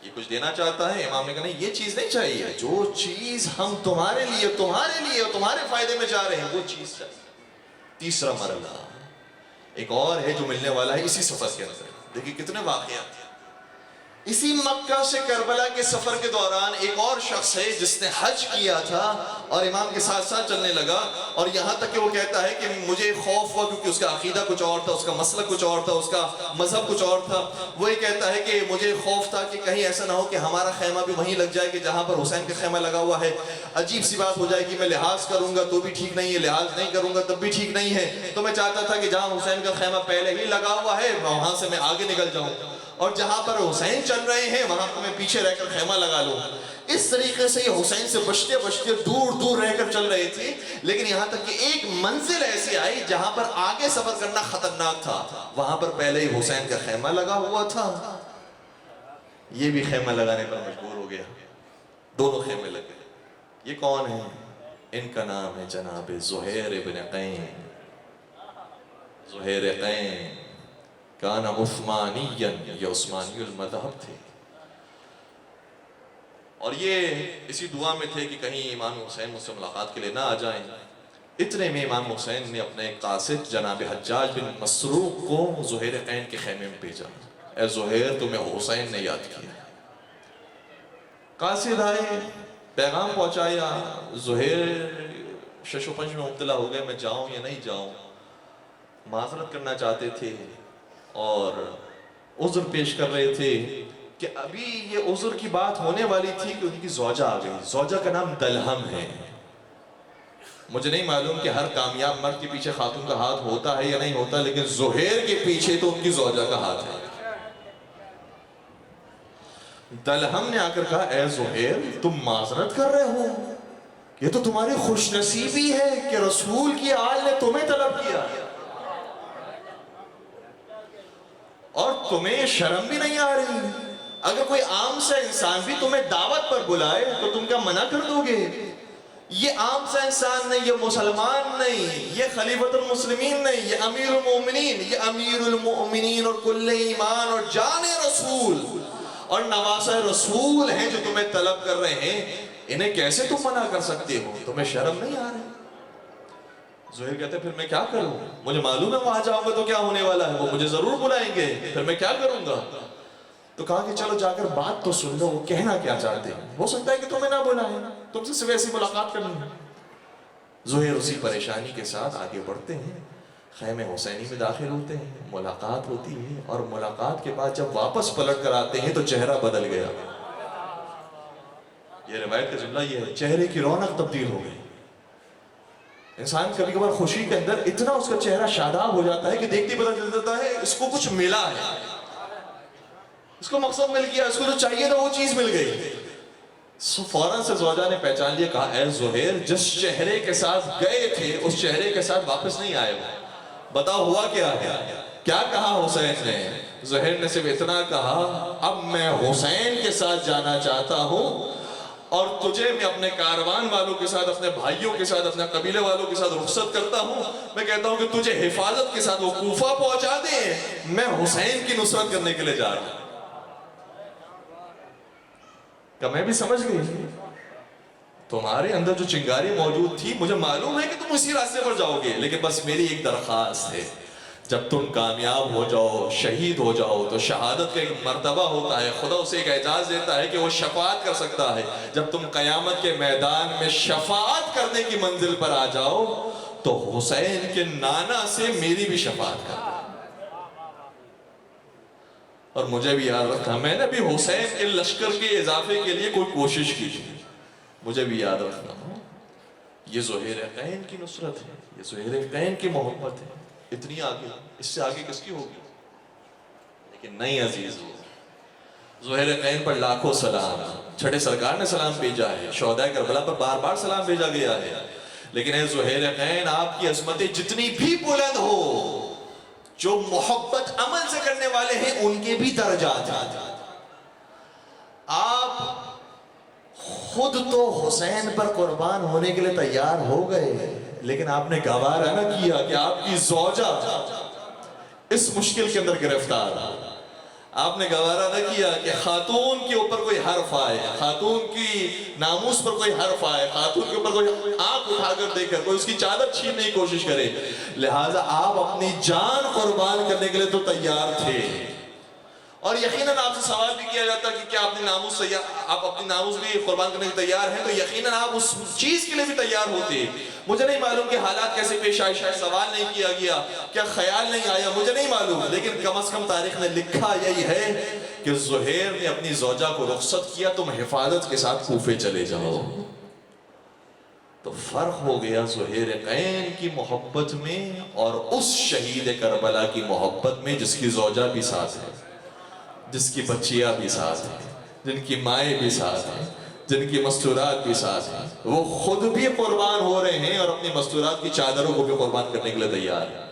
یہ کچھ دینا چاہتا ہے، امام نے کہا نہیں یہ چیز نہیں چاہیے، جو چیز ہم تمہارے لیے اور تمہارے فائدے میں چاہ رہے ہیں وہ چیز چاہیے۔ تیسرا مرحلہ ایک اور ہے جو ملنے والا ہے اسی سفر کے اندر۔ دیکھیے کتنے واقعات ہیں۔ اسی مکہ سے کربلا کے سفر کے دوران ایک اور شخص ہے جس نے حج کیا تھا اور امام کے ساتھ ساتھ چلنے لگا، اور یہاں تک کہ وہ کہتا ہے کہ مجھے خوف ہوا کیونکہ اس کا عقیدہ کچھ اور تھا، اس کا مسلک کچھ اور تھا، اس کا مذہب کچھ اور تھا۔ وہ یہ کہتا ہے کہ مجھے خوف تھا کہ کہیں ایسا نہ ہو کہ ہمارا خیمہ بھی وہیں لگ جائے کہ جہاں پر حسین کا خیمہ لگا ہوا ہے، عجیب سی بات ہو جائے کہ میں لحاظ کروں گا تو بھی ٹھیک نہیں ہے، لحاظ نہیں کروں گا تب بھی ٹھیک نہیں ہے۔ تو میں چاہتا تھا کہ جہاں حسین کا خیمہ پہلے ہی لگا ہوا ہے وہاں سے میں آگے نکل جاؤں، اور جہاں پر حسین چل رہے ہیں وہاں پر میں پیچھے رہ کر خیمہ لگا لوں۔ اس طریقے سے یہ حسین سے بچتے بچتے دور دور رہ کر چل رہے تھے، لیکن یہاں تک کہ ایک منزل ایسی آئی جہاں پر آگے سفر کرنا خطرناک تھا، وہاں پر پہلے ہی حسین کا خیمہ لگا ہوا تھا۔ یہ بھی خیمہ لگانے پر مجبور ہو گیا، دونوں خیمے لگے۔ یہ کون ہے؟ ان کا نام ہے جناب زہیر ابن قین۔ زہیر قین کان عثمانیا، یہ عثمانی المذہب تھے، اور یہ اسی دعا میں تھے کہ کہیں امام حسین مجھ سے ملاقات کے لیے نہ آ جائیں۔ اتنے میں امام حسین نے اپنے قاصد جناب حجاج بن مسروق کو زہیر قین کے خیمے میں بھیجا، اے زہیر تمہیں حسین نے یاد کیا۔ قاصد آئے، پیغام پہنچایا، زہیر شش و پنج میں مبتلا ہو گئے، میں جاؤں یا نہیں جاؤں، معذرت کرنا چاہتے تھے اور عذر پیش کر رہے تھے کہ ابھی یہ عذر کی بات ہونے والی تھی کہ ان کی زوجہ آ گئی۔ زوجہ کا نام دلہم ہے، مجھے نہیں معلوم کہ ہر کامیاب مرد کے پیچھے خاتون کا ہاتھ ہوتا ہے یا نہیں ہوتا، لیکن زہیر کے پیچھے تو ان کی زوجہ کا ہاتھ ہے۔ دلہم نے آ کر کہا اے زہیر تم معذرت کر رہے ہو، یہ تو تمہاری خوش نصیبی ہے کہ رسول کی آل نے تمہیں طلب کیا، اور تمہیں شرم بھی نہیں آ رہی۔ اگر کوئی عام سا انسان بھی تمہیں دعوت پر بلائے تو تم کیا منع کر دو گے؟ یہ عام سا انسان نہیں، یہ مسلمان نہیں، یہ خلیفۃ المسلمین نہیں، یہ امیر المومنین، یہ امیر المؤمنین اور کل ایمان اور جان رسول اور نواسہ رسول ہیں جو تمہیں طلب کر رہے ہیں، انہیں کیسے تم منع کر سکتے ہو؟ تمہیں شرم نہیں آ رہی؟ زہیر کہتے ہیں پھر میں کیا کروں؟ مجھے معلوم ہے وہاں جاؤں گا تو کیا ہونے والا ہے، وہ مجھے ضرور بلائیں گے، پھر میں کیا کروں گا؟ تو کہا کہ چلو جا کر بات تو سن لو، وہ کہنا کیا چاہتے ہیں، ہو سکتا ہے کہ تمہیں نہ بلائیں، تم سے صرف ایسی ملاقات کرنی ہے۔ زہیر اسی پریشانی کے ساتھ آگے بڑھتے ہیں، خیمے حسینی میں داخل ہوتے ہیں، ملاقات ہوتی ہے، اور ملاقات کے بعد جب واپس پلٹ کر آتے ہیں تو چہرہ بدل گیا۔ یہ روایت کا جملہ یہ ہے، چہرے کی رونق تبدیل ہو گئی۔ انسان کبھی کبھار خوشی کے اندر اتنا اس کا چہرہ شاداب ہو جاتا ہے کہ دیکھتے پتہ چل جاتا ہے اس کو کچھ ملا ہے، اس کو مقصد مل گیا، اس کو جو چاہیے تھا وہ چیز مل گئی۔ فوراً سے زوجہ نے پہچان لیا، کہا اے زہیر جس چہرے کے ساتھ گئے تھے اس چہرے کے ساتھ واپس نہیں آئے ہو، بتاؤ ہوا کیا ہے؟ کیا کہا حسین نے؟ زہیر نے صرف اتنا کہا اب میں حسین کے ساتھ جانا چاہتا ہوں، اور تجھے میں اپنے کاروان والوں کے ساتھ، اپنے بھائیوں کے ساتھ، اپنے قبیلے والوں کے ساتھ رخصت کرتا ہوں۔ میں کہتا ہوں کہ تجھے حفاظت کے ساتھ وہ کوفہ پہنچا دیں، میں حسین کی نصرت کرنے کے لیے جا رہا ہوں۔ کہ میں بھی سمجھ گئی تمہارے اندر جو چنگاری موجود تھی، مجھے معلوم ہے کہ تم اسی راستے پر جاؤ گے، لیکن بس میری ایک درخواست ہے، جب تم کامیاب ہو جاؤ، شہید ہو جاؤ تو شہادت کا ایک مرتبہ ہوتا ہے، خدا اسے ایک اعزاز دیتا ہے کہ وہ شفاعت کر سکتا ہے۔ جب تم قیامت کے میدان میں شفاعت کرنے کی منزل پر آ جاؤ تو حسین کے نانا سے میری بھی شفاعت کر۔ اور مجھے بھی یاد رکھنا، میں نے بھی حسین کے لشکر کے اضافے کے لیے کوئی کوشش کی، مجھے بھی یاد رکھنا، یہ زہیرین کی نصرت ہے، یہ زہیرین کی محبت ہے، اتنی آگے، اس سے آگے کس کی ہوگی؟ لیکن نہیں عزیز، زہیرین پر لاکھوں سلام، چھٹے سرکار نے سلام بھیجا ہے، شہداء کربلا پر بار بار سلام بھیجا گیا ہے، لیکن اے زہیرین آپ کی عظمتیں جتنی بھی بلند ہو، جو محبت عمل سے کرنے والے ہیں ان کے بھی درجات ہیں۔ آپ خود تو حسین پر قربان ہونے کے لیے تیار ہو گئے، لیکن آپ نے گوارا نہ کیا کہ آپ کی زوجہ اس مشکل کے اندر گرفتار، آپ نے گوارا نہ کیا کہ خاتون کے اوپر کوئی حرف آئے، خاتون کی ناموس پر کوئی حرف آئے، خاتون کے اوپر کوئی آنکھ اٹھا کر دیکھ کر کوئی اس کی چادر چھیننے کی کوشش کرے، لہٰذا آپ اپنی جان قربان کرنے کے لیے تو تیار تھے۔ اور یقیناً آپ سے سوال بھی کیا جاتا کہ کیا آپ اپنی ناموس بھی قربان کرنے کے تیار ہیں، تو یقیناً آپ اس چیز کے لیے بھی تیار ہوتے۔ مجھے نہیں معلوم کہ حالات کیسے پیش آئے، شاید سوال نہیں کیا گیا، کیا خیال نہیں آیا، مجھے نہیں معلوم، لیکن کم از کم تاریخ نے لکھا یہی ہے کہ زہیر نے اپنی زوجہ کو رخصت کیا، تم حفاظت کے ساتھ کوفے چلے جاؤ۔ تو فرق ہو گیا زہیرین کی محبت میں اور اس شہید کربلا کی محبت میں جس کی زوجہ بھی ساتھ ہے، جس کی بچیاں بھی ساتھ ہیں، جن کی مائیں بھی ساتھ ہیں، جن کی مستورات بھی ساتھ ہیں، وہ خود بھی قربان ہو رہے ہیں اور اپنی مستورات کی چادروں کو بھی قربان کرنے کے لیے تیار ہیں۔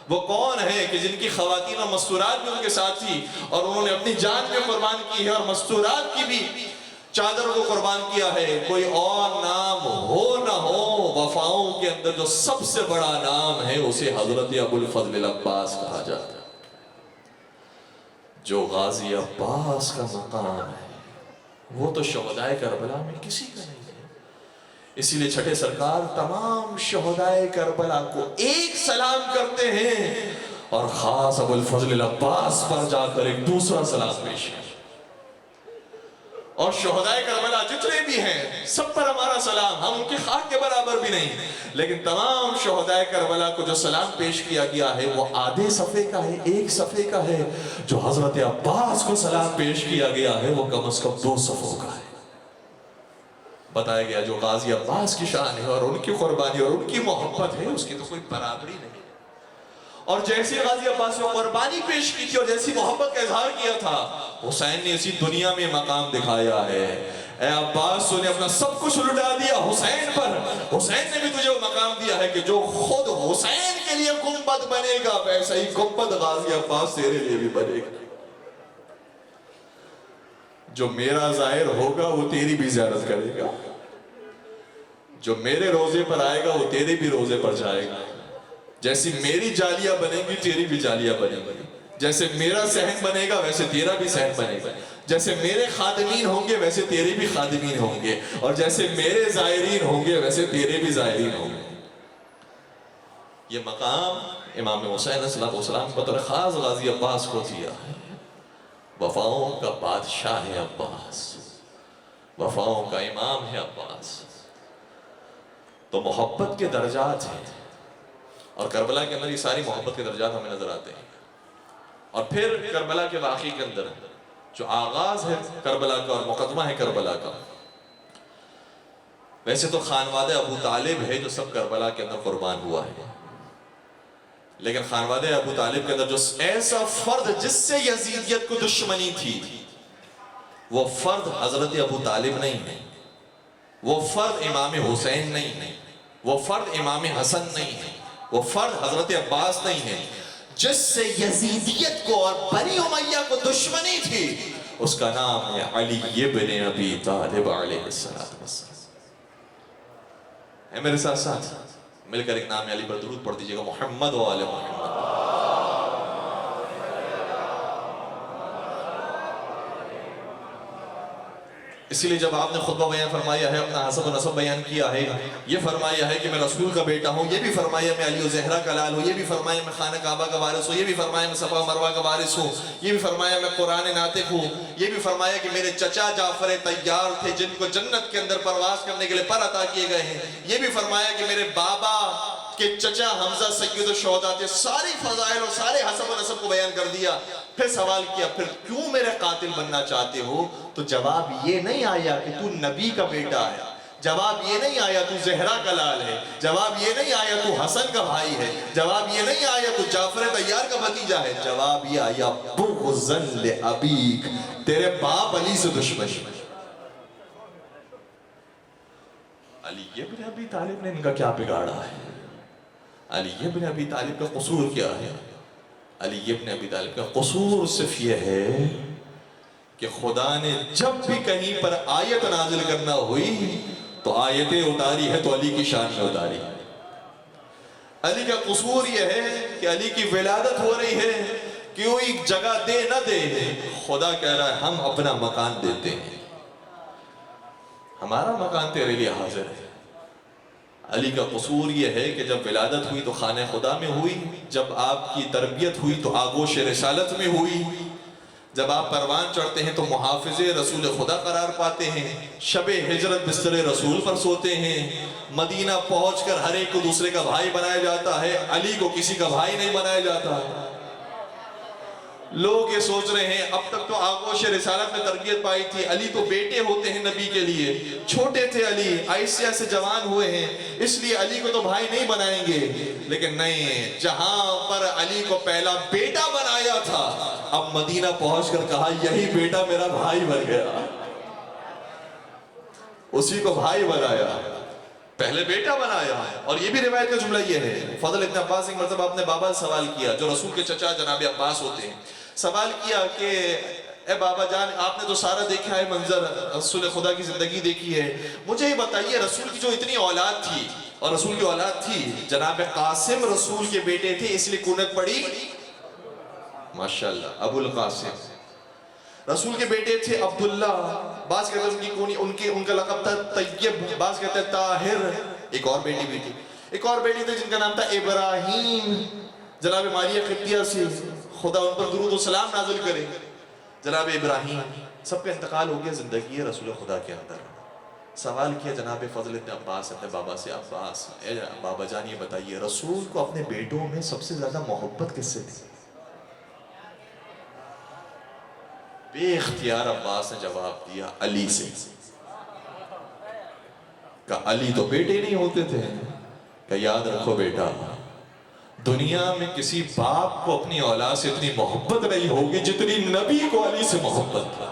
وہ کون ہیں کہ جن کی خواتین اور مستورات بھی ان کے ساتھ تھی اور انہوں نے اپنی جان بھی قربان کی ہے اور مستورات کی بھی چادروں کو قربان کیا ہے؟ کوئی اور نام ہو نہ ہو، وفاؤں کے اندر جو سب سے بڑا نام ہے اسے حضرت ابو الفضل العباس کہا جاتا ہے۔ جو غازی عباس کا مقام ہے وہ تو شہداء کربلا میں کسی کا نہیں ہے، اسی لیے چھٹے سرکار تمام شہداء کربلا کو ایک سلام کرتے ہیں اور خاص ابو الفضل العباس پر جا کر ایک دوسرا سلام پیش ہے۔ اور شہداء کربلا جتنے بھی ہیں سب پر ہمارا سلام، ہم ان کی خاک کے برابر بھی نہیں، لیکن تمام شہداء کربلا کو جو سلام پیش کیا گیا ہے وہ آدھے صفحے کا ہے، ایک صفحے کا ہے۔ جو حضرت عباس کو سلام پیش کیا گیا ہے وہ کم از کم 2 صفحوں کا ہے۔ بتایا گیا جو غازی عباس کی شان ہے اور ان کی قربانی اور ان کی محبت ہے اس کی تو کوئی برابری نہیں. اور جیسی غازی عباس نے قربانی پیش کی تھی اور جیسی محبت کا اظہار کیا تھا حسین نے اسی دنیا میں مقام دکھایا ہے. اے عباس تو نے اپنا سب کچھ لٹا دیا حسین پر. حسین نے بھی تجھے وہ مقام دیا ہے کہ جو خود حسین کے لیے گنبد بنے گا ویسا ہی گنبد غازی عباس تیرے لیے بھی بنے گا. جو میرا زائر ہوگا وہ تیری بھی زیارت کرے گا. جو میرے روزے پر آئے گا وہ تیرے بھی روزے پر جائے گا. جیسی میری جالیاں بنے گی تیری بھی جالیاں بنے گی. جیسے میرا صحن بنے گا ویسے تیرا بھی صحن بنے گا. جیسے میرے خادمین ہوں گے ویسے تیرے بھی خادمین ہوں گے. اور جیسے میرے زائرین ہوں گے ویسے تیرے بھی زائرین ہوں گے. یہ مقام امام حسین علیہ السلام بطور خاص غازی عباس کو دیا ہے. وفاؤں کا بادشاہ ہے عباس, وفاؤں کا امام ہے عباس. تو محبت کے درجات ہیں اور کربلا کے اندر یہ ساری محبت کے درجات ہمیں نظر آتے ہیں. اور پھر کربلا کے واقعے کے اندر جو آغاز ہے کربلا کا اور مقدمہ ہے کربلا کا. ویسے تو خانوادہ ابو طالب ہے جو سب کربلا کے اندر قربان ہوا ہے, لیکن خانوادہ ابو طالب کے اندر جو ایسا فرد جس سے یزیدیت کو دشمنی تھی وہ فرد حضرت ابو طالب نہیں ہے, وہ فرد امام حسین نہیں ہے, وہ فرد امام حسن نہیں ہے, وہ فرد حضرت عباس نہیں ہے. جس سے یزیدیت کو اور بنی امیہ کو دشمنی تھی اس کا نام ہے علی ابن ابی طالب علیہ السلام. ہے میرے ساتھ ساتھ مل کر ایک نام علی پر درود پڑھ دیجئے گا, محمد و آل محمد. اسی لیے جب آپ نے خطبہ بیان فرمایا ہے, اپنا حسب و نسب بیان کیا ہے, یہ فرمایا ہے کہ میں رسول کا بیٹا ہوں, یہ بھی فرمایا میں علی و زہرا کا لال ہوں, یہ بھی فرمایا میں خانہ کعبہ کا وارث ہوں, یہ بھی فرمایا میں صفا و مروہ کا وارث ہوں, یہ بھی فرمایا میں قرآن ناطق ہوں, یہ بھی فرمایا کہ میرے چچا جعفر طیار تھے جن کو جنت کے اندر پرواز کرنے کے لیے پر عطا کیے گئے ہیں, یہ بھی فرمایا کہ میرے بابا کہ چچا حمزہ سید الشہداء تھے. ساری فضائل اور سارے حسب و نسب کو بیان کر دیا. پھر سوال کیا پھر کیوں میرے قاتل بننا چاہتے ہو؟ تو جواب یہ نہیں آیا کہ تو نبی کا بیٹا ہے, جواب یہ نہیں آیا تو زہرا کا لال ہے, جواب یہ نہیں آیا تو حسن کا بھائی ہے, جواب یہ نہیں آیا تو جعفر طیار کا بھتیجا ہے, جواب یہ آیا بغضاً لأبیک, تیرے باپ علی سے دشمنی. علی ابن ابی طالب نے ان کا کیا بگاڑا ہے؟ علی ابن ابی طالب کا قصور کیا ہے؟ علی ابن ابی طالب کا قصور صرف یہ ہے کہ خدا نے جب بھی کہیں پر آیت نازل کرنا ہوئی تو آیتیں اتاری ہے تو علی کی شان میں اتاری. علی کا قصور یہ ہے کہ علی کی ولادت ہو رہی ہے, کوئی جگہ دے نہ دے, خدا کہہ رہا ہے ہم اپنا مکان دیتے ہیں, ہمارا مکان تیرے لیے حاضر ہے. علی کا قصور یہ ہے کہ جب ولادت ہوئی تو خانہ خدا میں ہوئی, جب آپ کی تربیت ہوئی تو آغوش رسالت میں ہوئی, جب آپ پروان چڑھتے ہیں تو محافظ رسول خدا قرار پاتے ہیں, شب ہجرت بستر رسول پر سوتے ہیں, مدینہ پہنچ کر ہر ایک کو دوسرے کا بھائی بنایا جاتا ہے, علی کو کسی کا بھائی نہیں بنایا جاتا ہے. لوگ یہ سوچ رہے ہیں اب تک تو آغوش رسالت میں تربیت پائی تھی, علی تو بیٹے ہوتے ہیں نبی کے لیے, چھوٹے تھے علی, آہستہ سے جوان ہوئے ہیں, اس لیے علی کو تو بھائی نہیں بنائیں گے. لیکن نہیں, جہاں پر علی کو پہلا بیٹا بنایا تھا اب مدینہ پہنچ کر کہا یہی بیٹا میرا بھائی بن گیا, اسی کو بھائی بنایا, پہلے بیٹا بنایا. اور یہ بھی روایت کا جملہ یہ ہے, فضل ابن عباس ایک مرتبہ اپنے بابا سے سوال کیا جو رسول کے چچا جناب عباس ہوتے ہیں, سوال کیا کہ اے بابا جان آپ نے تو سارا دیکھا ہے منظر, رسول خدا کی زندگی دیکھی ہے, مجھے یہ بتائیے رسول کی جو اتنی اولاد تھی, اور رسول کی اولاد تھی, جناب قاسم رسول کے بیٹے تھے اس لیے کنت پڑی ماشاءاللہ ابو القاسم, رسول کے بیٹے تھے عبداللہ, بعض کہتے ہیں ان کا لقب تھا طیب, بعض کہتے ہیں طاہر, ایک اور بیٹی بھی تھی, ایک اور بیٹی تھی جن کا نام تھا ابراہیم, جناب ماریہ قبطیہ سے, خدا ان پر درود و سلام نازل کرے, جناب ابراہیم. سب کا انتقال ہو گیا زندگی رسول خدا کے اندر. سوال کیا جناب فضل ابن عباس اپنے بابا سے, عباس اے بابا جان یہ بتائیے رسول کو اپنے بیٹوں میں سب سے زیادہ محبت کس سے تھی؟ بے اختیار عباس نے جواب دیا علی سے. کہ علی تو بیٹے نہیں ہوتے تھے. کہ یاد رکھو بیٹا، دنیا میں کسی باپ کو اپنی اولاد سے اتنی محبت نہیں ہوگی جتنی نبی کو علی سے محبت تھی.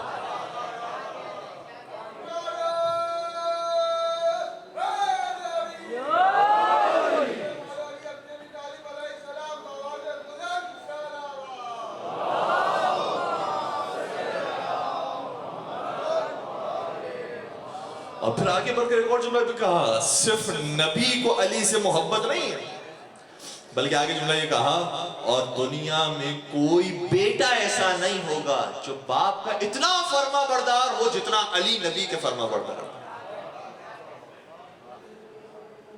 اور پھر آگے بڑھ کر ایک اور جملہ بھی کہا، صرف نبی کو علی سے محبت نہیں ہے، بلکہ آگے جملہ یہ کہا اور دنیا میں کوئی بیٹا ایسا نہیں ہوگا جو باپ کا اتنا فرما بردار ہو جتنا علی نبی کے فرما بردار ہو.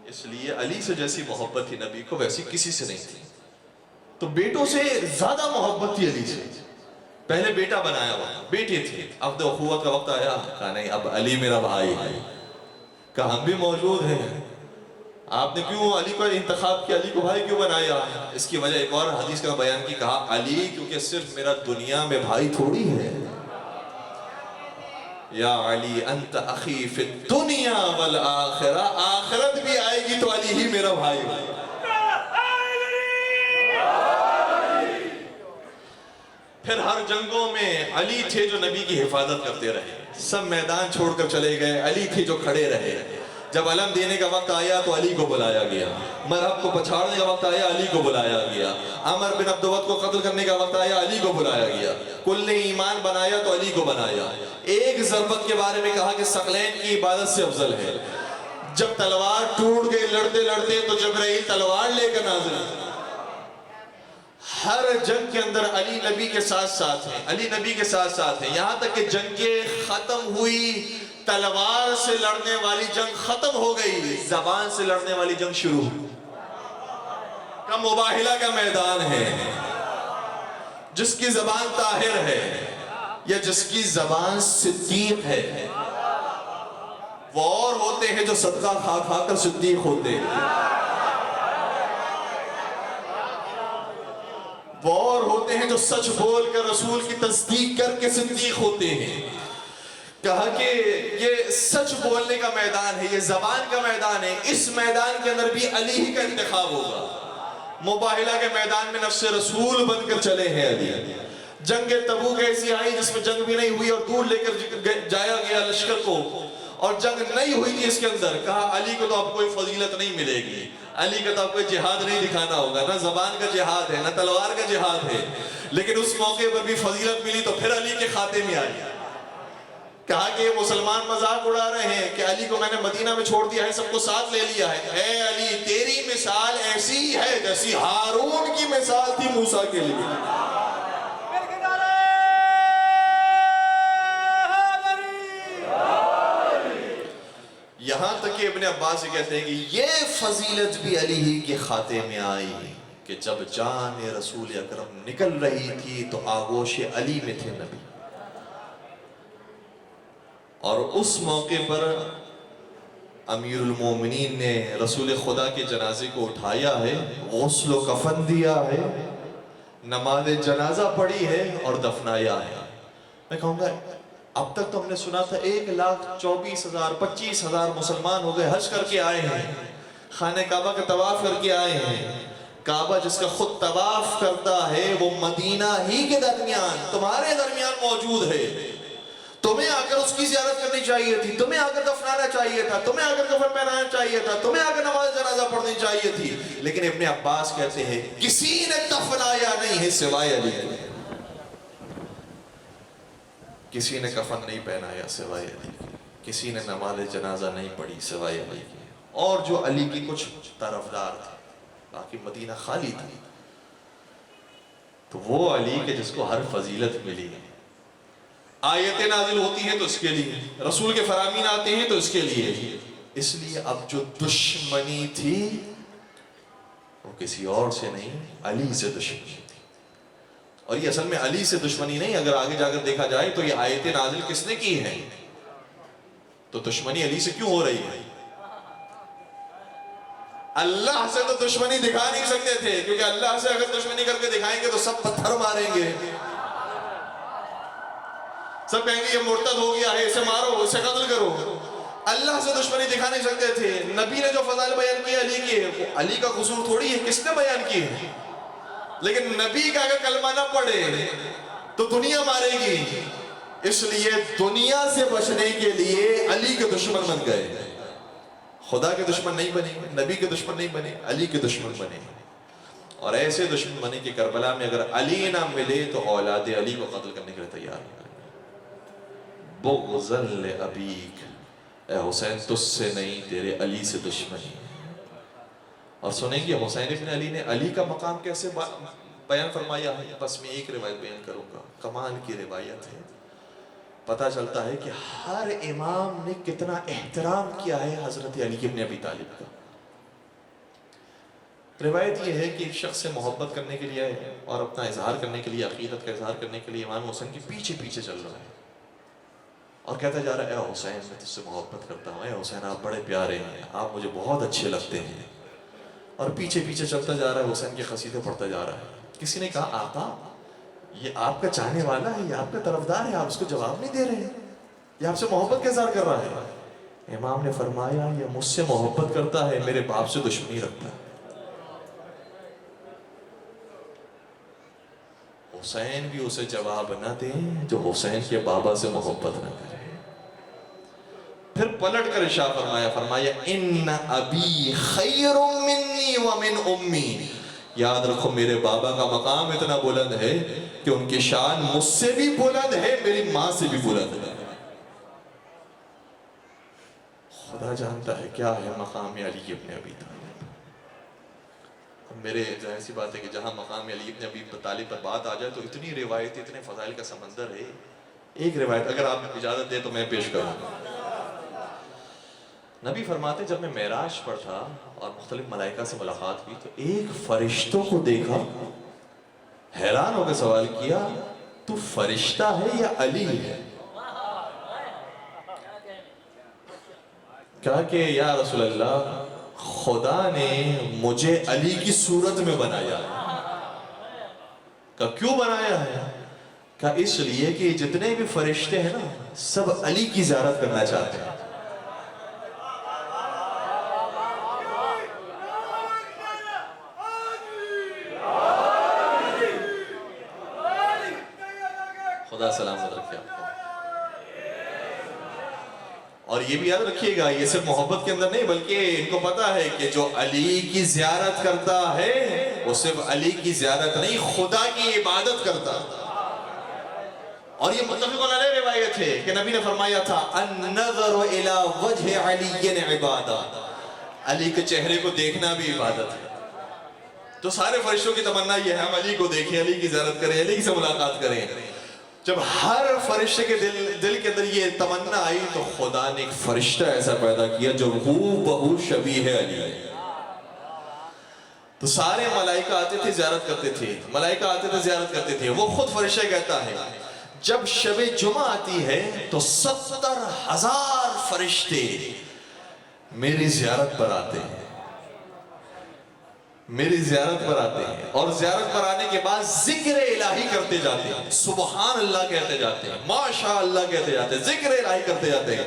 اس لیے علی سے جیسی محبت تھی نبی کو ویسی کسی سے نہیں تھی. تو بیٹوں سے زیادہ محبت تھی علی سے. پہلے بیٹا بنایا ہوا، بیٹے تھے، اب تو اخوت کا وقت آیا، کہا نہیں اب علی میرا بھائی ہے. کہا ہم بھی موجود ہیں، آپ نے کیوں علی کو انتخاب کیا، علی کو بھائی کیوں بنایا؟ اس کی وجہ ایک اور حدیث کا بیان کی، کہا علی کیونکہ صرف میرا دنیا میں بھائی تھوڑی ہے. یا علی انت اخی فی الدنیا والآخرہ، آخرت بھی آئے گی تو علی ہی میرا بھائی ہے. پھر ہر جنگوں میں علی تھے جو نبی کی حفاظت کرتے رہے. سب میدان چھوڑ کر چلے گئے، علی تھے جو کھڑے رہے. جب علم دینے کا وقت آیا تو علی کو بلایا گیا. مرحب کو پچھاڑنے کا وقت آیا، علی کو بلایا گیا. عمر بن عبدود کو قتل کرنے کا وقت آیا، علی کو بلایا گیا. کل نے ایمان بنایا تو علی کو بنایا. ایک ضربت کے بارے میں کہا کہ ثقلین کی عبادت سے افضل ہے. جب تلوار ٹوٹ گئی لڑتے لڑتے تو جبرائیل تلوار لے کر نازل. ہر جنگ کے اندر علی نبی کے ساتھ ساتھ ہیں، علی نبی کے ساتھ ساتھ ہیں. یہاں تک کہ جنگیں ختم ہوئی، تلوار سے لڑنے والی جنگ ختم ہو گئی، زبان سے لڑنے والی جنگ شروع ہوئی. کا مباہلہ کا میدان ہے. جس کی زبان طاہر ہے یا جس کی زبان صدیق ہے، وہ اور ہوتے ہیں جو صدقہ کھا کھا کر صدیق ہوتے ہیں. وہ اور ہوتے ہیں جو سچ بول کر رسول کی تصدیق کر کے صدیق ہوتے ہیں. کہا کہ یہ سچ بولنے کا میدان ہے، یہ زبان کا میدان ہے. اس میدان کے اندر بھی علی ہی کا انتخاب ہوگا. مباہلہ کے میدان میں نفس رسول بن کر چلے ہیں علی. جنگ تبوک ایسی آئی جس میں جنگ بھی نہیں ہوئی اور دور لے کر جایا گیا لشکر کو، اور جنگ نہیں ہوئی تھی اس کے اندر. کہا علی کو تو اب کوئی فضیلت نہیں ملے گی، علی کا تو اب کوئی جہاد نہیں دکھانا ہوگا، نہ زبان کا جہاد ہے نہ تلوار کا جہاد ہے. لیکن اس موقع پر بھی فضیلت ملی تو پھر علی کے کھاتے میں آئی. کہا کہ مسلمان مذاق اڑا رہے ہیں کہ علی کو میں نے مدینہ میں چھوڑ دیا ہے، سب کو ساتھ لے لیا ہے. اے علی تیری مثال ایسی ہے جیسی ہارون کی مثال تھی موسیٰ کے لیے. یہاں تک کہ ابن عباس سے کہتے ہیں کہ یہ فضیلت بھی علی ہی کے خاتے میں آئی کہ جب جان رسول اکرم نکل رہی تھی تو آغوش علی میں تھے نبی. اور اس موقع پر امیر المومنین نے رسول خدا کے جنازے کو اٹھایا ہے، غسل و کفن دیا ہے، نماز جنازہ پڑھی ہے اور دفنایا ہے. میں کہوں گا اب تک تو ہم نے سنا تھا 1,24,000 25,000 مسلمان ہو گئے، حج کر کے آئے ہیں، خانہ کعبہ کا طواف کر کے آئے ہیں. کعبہ جس کا خود طواف کرتا ہے وہ مدینہ ہی کے درمیان تمہارے درمیان موجود ہے. تمہیں آ کر اس کی زیارت کرنی چاہیے تھی، تمہیں آ کر دفنانا چاہیے تھا، تمہیں آ کر کفن پہنانا چاہیے تھا، تمہیں آ کر نماز جنازہ پڑھنی چاہیے تھی. لیکن ابن عباس کہتے ہیں کسی نے دفنایا نہیں ہے سوائے علی کے. کسی نے کفن نہیں پہنایا سوائے علی کے، کسی نے نماز جنازہ نہیں پڑھی سوائے علی کے. اور جو علی کی کچھ طرفدار تھے، باقی مدینہ خالی تھی. تو وہ علی کے جس کو ہر فضیلت ملی ہے. آیتیں نازل ہوتی ہیں تو اس کے لیے، رسول کے فرامین آتے ہیں تو اس کے لیے. اس لیے اب جو دشمنی تھی وہ کسی اور سے نہیں، علی سے دشمنی تھی. اور یہ اصل میں علی سے دشمنی نہیں، اگر آگے جا کر دیکھا جائے تو یہ آیتیں نازل کس نے کی ہیں؟ تو دشمنی علی سے کیوں ہو رہی ہے؟ اللہ سے تو دشمنی دکھا نہیں سکتے تھے، کیونکہ اللہ سے اگر دشمنی کر کے دکھائیں گے تو سب پتھر ماریں گے، سب کہیں گے یہ مرتد ہو گیا ہے، اسے مارو، اسے قتل کرو. اللہ سے دشمنی دکھا نہیں سکتے تھے. نبی نے جو فضائل بیان کیے علی کے، وہ علی کا قصور تھوڑی ہے، کس نے بیان کیے؟ لیکن نبی کا اگر کلمہ نہ پڑھے تو دنیا مارے گی، اس لیے دنیا سے بچنے کے لیے علی کے دشمن بن گئے. خدا کے دشمن نہیں بنے، نبی کے دشمن نہیں بنے، علی کے دشمن بنے. اور ایسے دشمن بنے کہ کربلا میں اگر علی نہ ملے تو اولاد علی کو قتل کرنے کے لیے تیار ہو گئے. بغضا لابیک، اے حسین تجھ سے نہیں تیرے علی سے دشمنی. اور سنیں گے حسین ابن علی نے علی کا مقام کیسے بیان فرمایا ہے. بس میں ایک روایت بیان کروں گا، کمال کی روایت ہے. پتہ چلتا ہے کہ ہر امام نے کتنا احترام کیا ہے حضرت علی ابن ابی طالب کا. روایت یہ ہے کہ ایک شخص سے محبت کرنے کے لیے اور اپنا اظہار کرنے کے لیے، عقیدت کا اظہار کرنے کے لیے امام حسین کے پیچھے پیچھے چل رہا ہے اور کہتا جا رہا ہے اے حسین میں تجھ سے محبت کرتا ہوں، اے حسین آپ بڑے پیارے ہیں، آپ مجھے بہت اچھے لگتے ہیں. اور پیچھے پیچھے چلتا جا رہا ہے، حسین کے قصیدے پڑھتا جا رہا ہے. کسی نے کہا آقا یہ آپ کا چاہنے والا ہے، یہ آپ کا طرفدار ہے، آپ اس کو جواب نہیں دے رہے ہیں، یہ آپ سے محبت کا اظہار کر رہا ہے. امام نے فرمایا یہ مجھ سے محبت کرتا ہے، میرے باپ سے دشمنی رکھتا ہے. حسین بھی اسے جواب نہ دے جو حسین کے بابا سے محبت نہ کرے. پھر پلٹ کر ارشاد فرمایا ان ابی خیر منی ومن امی. یاد رکھو میرے بابا کا مقام اتنا بلند ہے کہ ان کی شان مجھ سے بھی بلند ہے، میری ماں سے بھی بلند ہے. خدا جانتا ہے کیا ہے مقام علی ابن ابی طالب. میرے ظاہر سی بات ہے کہ جہاں مقام علی ابن ابی طالب پر بات آ جائے تو اتنی روایت، اتنے فضائل کا سمندر ہے. ایک روایت اگر آپ اجازت دے تو میں پیش کروں. نبی فرماتے جب میں معراج پر تھا اور مختلف ملائکہ سے ملاقات ہوئی تو ایک فرشتوں کو دیکھا، حیران ہو کے سوال کیا تو فرشتہ ہے یا علی ہے؟ کہا کہ یا رسول اللہ خدا نے مجھے علی کی صورت میں بنایا ہے. کہا کیوں بنایا ہے؟ کہا اس لیے کہ جتنے بھی فرشتے ہیں نا سب علی کی زیارت کرنا چاہتے ہیں. خدا سلامت رکھے آپ کو. اور یہ بھی یاد رکھیے گا یہ صرف محبت کے اندر نہیں بلکہ ان کو پتا ہے کہ جو علی کی زیارت کرتا ہے وہ صرف علی کی زیارت نہیں خدا کی عبادت کرتا. اور یہ متفق علیہ روایت ہے کہ نبی نے فرمایا تھا النظر الى وجہ علی عبادہ، علی کے چہرے کو دیکھنا بھی عبادت ہے. تو سارے فرشتوں کی تمنا یہ ہے ہم علی کو دیکھیں، علی کی زیارت کریں، علی سے ملاقات کریں. جب ہر فرشتے کے دل کے اندر یہ تمنا آئی تو خدا نے ایک فرشتہ ایسا پیدا کیا جو بہو شبیہ علی ہے. تو سارے ملائکہ آتے تھے زیارت کرتے تھے، ملائکہ آتے تھے زیارت کرتے تھے. وہ خود فرشتہ کہتا ہے جب شب جمعہ آتی ہے تو 70,000 فرشتے میری زیارت پر آتے ہیں، میری زیارت پر آتے ہیں اور زیارت پر آنے کے بعد ذکر الہی کرتے جاتے ہیں، سبحان اللہ کہتے جاتے ہیں، ماشاء اللہ کہتے جاتے ہیں، ذکر الہی کرتے جاتے ہیں.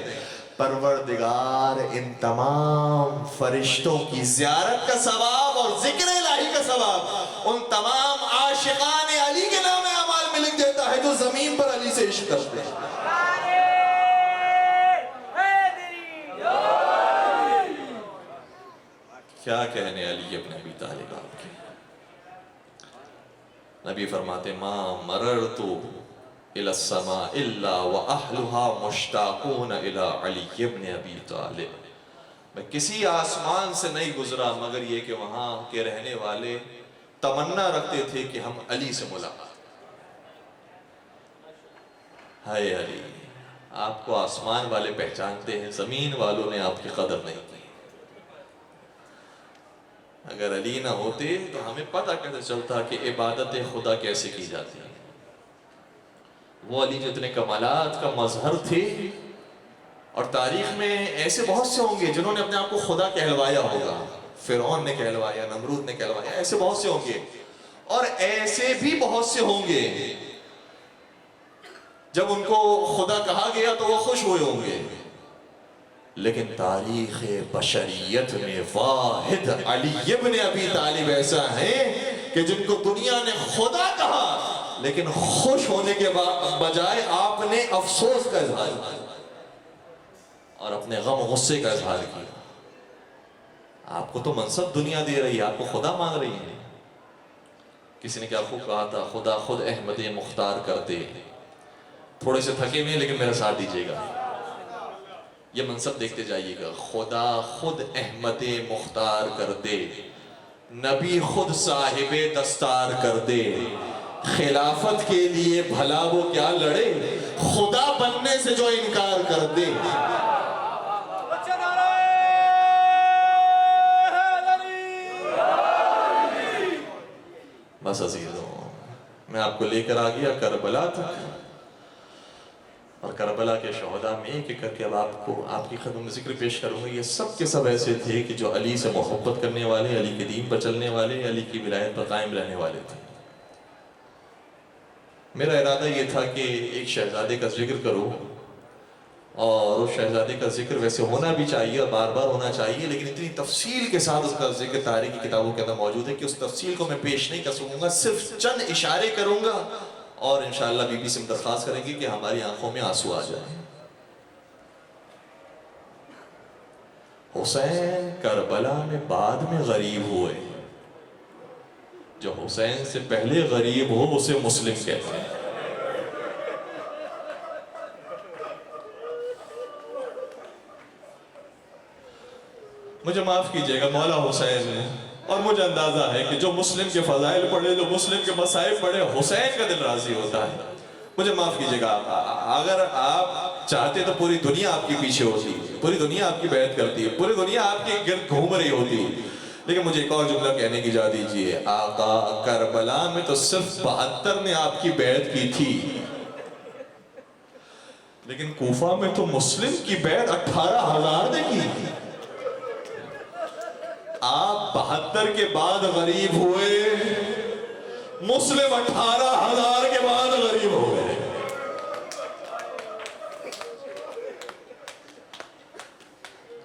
پروردگار ان تمام فرشتوں کی زیارت کا ثواب اور ذکر الہی کا ثواب ان تمام عاشقان علی کے نام اعمال میں لکھ دیتا ہے جو زمین پر علی سے عشق کرتے ہیں. کیا کہنے علی ابن ابی طالب آپ کے. نبی فرماتے ما مررت الى السماء الا واهلها مشتاقون الى علی ابن ابی طالب. میں کسی آسمان سے نہیں گزرا مگر یہ کہ وہاں کے رہنے والے تمنا رکھتے تھے کہ ہم علی سے ملاقات. ہائے علی، آپ کو آسمان والے پہچانتے ہیں، زمین والوں نے آپ کی قدر نہیں کی. اگر علی نہ ہوتے تو ہمیں پتہ کیسے چلتا کہ عبادت خدا کیسے کی جاتی ہے. وہ علی جو اتنے کمالات کا مظہر تھے اور تاریخ میں ایسے بہت سے ہوں گے جنہوں نے اپنے آپ کو خدا کہلوایا ہوگا. فرعون نے کہلوایا، نمرود نے کہلوایا، ایسے بہت سے ہوں گے. اور ایسے بھی بہت سے ہوں گے جب ان کو خدا کہا گیا تو وہ خوش ہوئے ہوں گے. لیکن تاریخ بشریت میں واحد علی ابن ابی طالب ایسا ہے کہ جن کو دنیا نے خدا کہا، لیکن خوش ہونے کے بجائے آپ نے افسوس کا اظہار کیا اور اپنے غم و غصے کا اظہار کیا۔ آپ کو تو منصب دنیا دے رہی ہے، آپ کو خدا مانگ رہی ہے۔ کسی نے کیا خوب کہا تھا، خدا خود احمد مختار کر دے۔ تھوڑے سے تھکے ہوئے لیکن میرا ساتھ دیجیے گا، یہ منصب دیکھتے جائیے گا۔ خدا خود احمد مختار کر دے، نبی خود صاحب دستار کر دے، خلافت کے لیے بھلا وہ کیا لڑے، خدا بننے سے جو انکار کر دے۔ بس عزیزوں، میں آپ کو لے کر آ گیا کربلا تک، اور کربلا کے شہداء میں ایک ایک کر کے اب آپ کی خدمت میں ذکر پیش کروں گا۔ یہ سب کے سب ایسے تھے کہ جو علی سے محبت کرنے والے، علی کے دین پر چلنے والے، علی کی ولایت پر قائم رہنے والے تھے۔ میرا ارادہ یہ تھا کہ ایک شہزادے کا ذکر کروں، اور اس شہزادے کا ذکر ویسے ہونا بھی چاہیے اور بار بار ہونا چاہیے، لیکن اتنی تفصیل کے ساتھ اس کا ذکر تاریخی کتابوں کے اندر موجود ہے کہ اس تفصیل کو میں پیش نہیں کر سکوں گا، صرف چند اشارے کروں گا، اور انشاءاللہ بی بی سے درخواست کریں گے کہ ہماری آنکھوں میں آنسو آ جائیں۔ حسین کربلا میں بعد میں غریب ہوئے، جو حسین سے پہلے غریب ہو اسے مسلم کہتے ہیں۔ مجھے معاف کیجئے گا مولا حسین نے، اور مجھے اندازہ ہے کہ جو مسلم کے فضائل پڑھے، جو مسلم کے مصائب پڑھے، حسین کا دل راضی ہوتا ہے۔ مجھے معاف کیجئے گا، اگر آپ چاہتے تو پوری دنیا آپ کے پیچھے ہوتی، پوری دنیا آپ کی بیعت کرتی ہے، پوری دنیا آپ کے گرد گھوم رہی ہوتی، لیکن مجھے ایک اور جملہ کہنے کی اجازت دیجیے۔ آقا کربلا میں تو صرف 72 نے آپ کی بیعت کی تھی، لیکن کوفہ میں تو مسلم کی بیعت 18,000 نے کی۔ آپ 72 کے بعد غریب ہوئے، مسلم 18,000 کے بعد غریب ہو گئے۔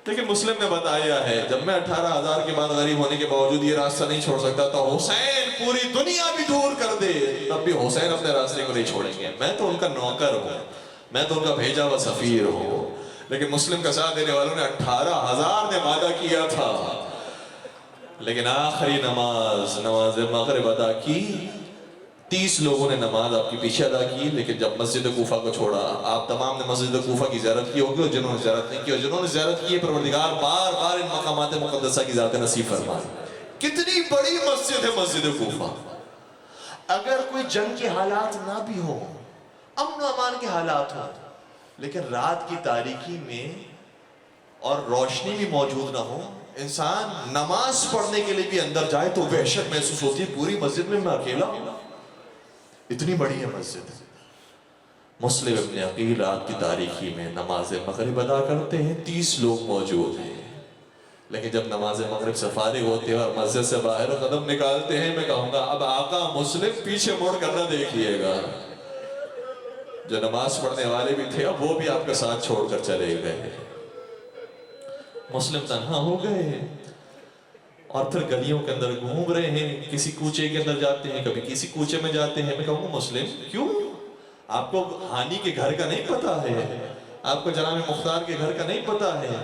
لیکن مسلم نے بتایا ہے، جب میں 18,000 کے بعد غریب ہونے کے باوجود یہ راستہ نہیں چھوڑ سکتا تو حسین پوری دنیا بھی دور کر دے، تب بھی حسین اپنے راستے کو نہیں چھوڑیں گے۔ میں تو ان کا نوکر ہوں، میں تو ان کا بھیجا ہوا سفیر ہوں، لیکن مسلم کا ساتھ دینے والوں نے 18,000 نے وعدہ کیا تھا، لیکن آخری نماز مغرب ادا کی، 30 لوگوں نے نماز آپ کے پیچھے ادا کی، لیکن جب مسجد کوفہ کو چھوڑا، آپ تمام نے مسجد کوفہ کی زیارت کی ہوگی، اور جنہوں نے زیارت نہیں کی، اور جنہوں نے زیارت کی، پروردگار بار بار ان مقامات مقدسہ کی زیارت نصیب فرمائے۔ کتنی بڑی مسجد ہے مسجد کوفہ۔ اگر کوئی جنگ کے حالات نہ بھی ہو، امن و امان کے حالات ہوں، لیکن رات کی تاریکی میں اور روشنی بھی موجود نہ ہو، انسان نماز پڑھنے کے لیے بھی اندر جائے تو وحشت محسوس ہوتی ہے، پوری مسجد میں اکیلا ہوں، اتنی بڑی ہے مسجد۔ مسلم ابن عقیل رات کی تاریکی میں نماز مغرب ادا کرتے ہیں، 30 لوگ موجود ہیں، لیکن جب نماز مغرب سے فارغ ہوتے ہیں اور مسجد سے باہر قدم نکالتے ہیں، میں کہوں گا اب آقا مسلم پیچھے موڑ کر نہ دیکھیے گا۔ جو نماز پڑھنے والے بھی تھے اب وہ بھی آپ کا ساتھ چھوڑ کر چلے گئے، مسلم تنہا ہو گئے، اور پھر گلیوں کے اندر گھوم رہے ہیں، کسی کوچے کے اندر جاتے ہیں، کبھی کسی کوچے میں جاتے ہیں۔ میں کہوں گا مسلم کیوں؟ آپ کو ہانی کے گھر کا نہیں پتا ہے، آپ کو جناب مختار کے گھر کا نہیں پتا ہے،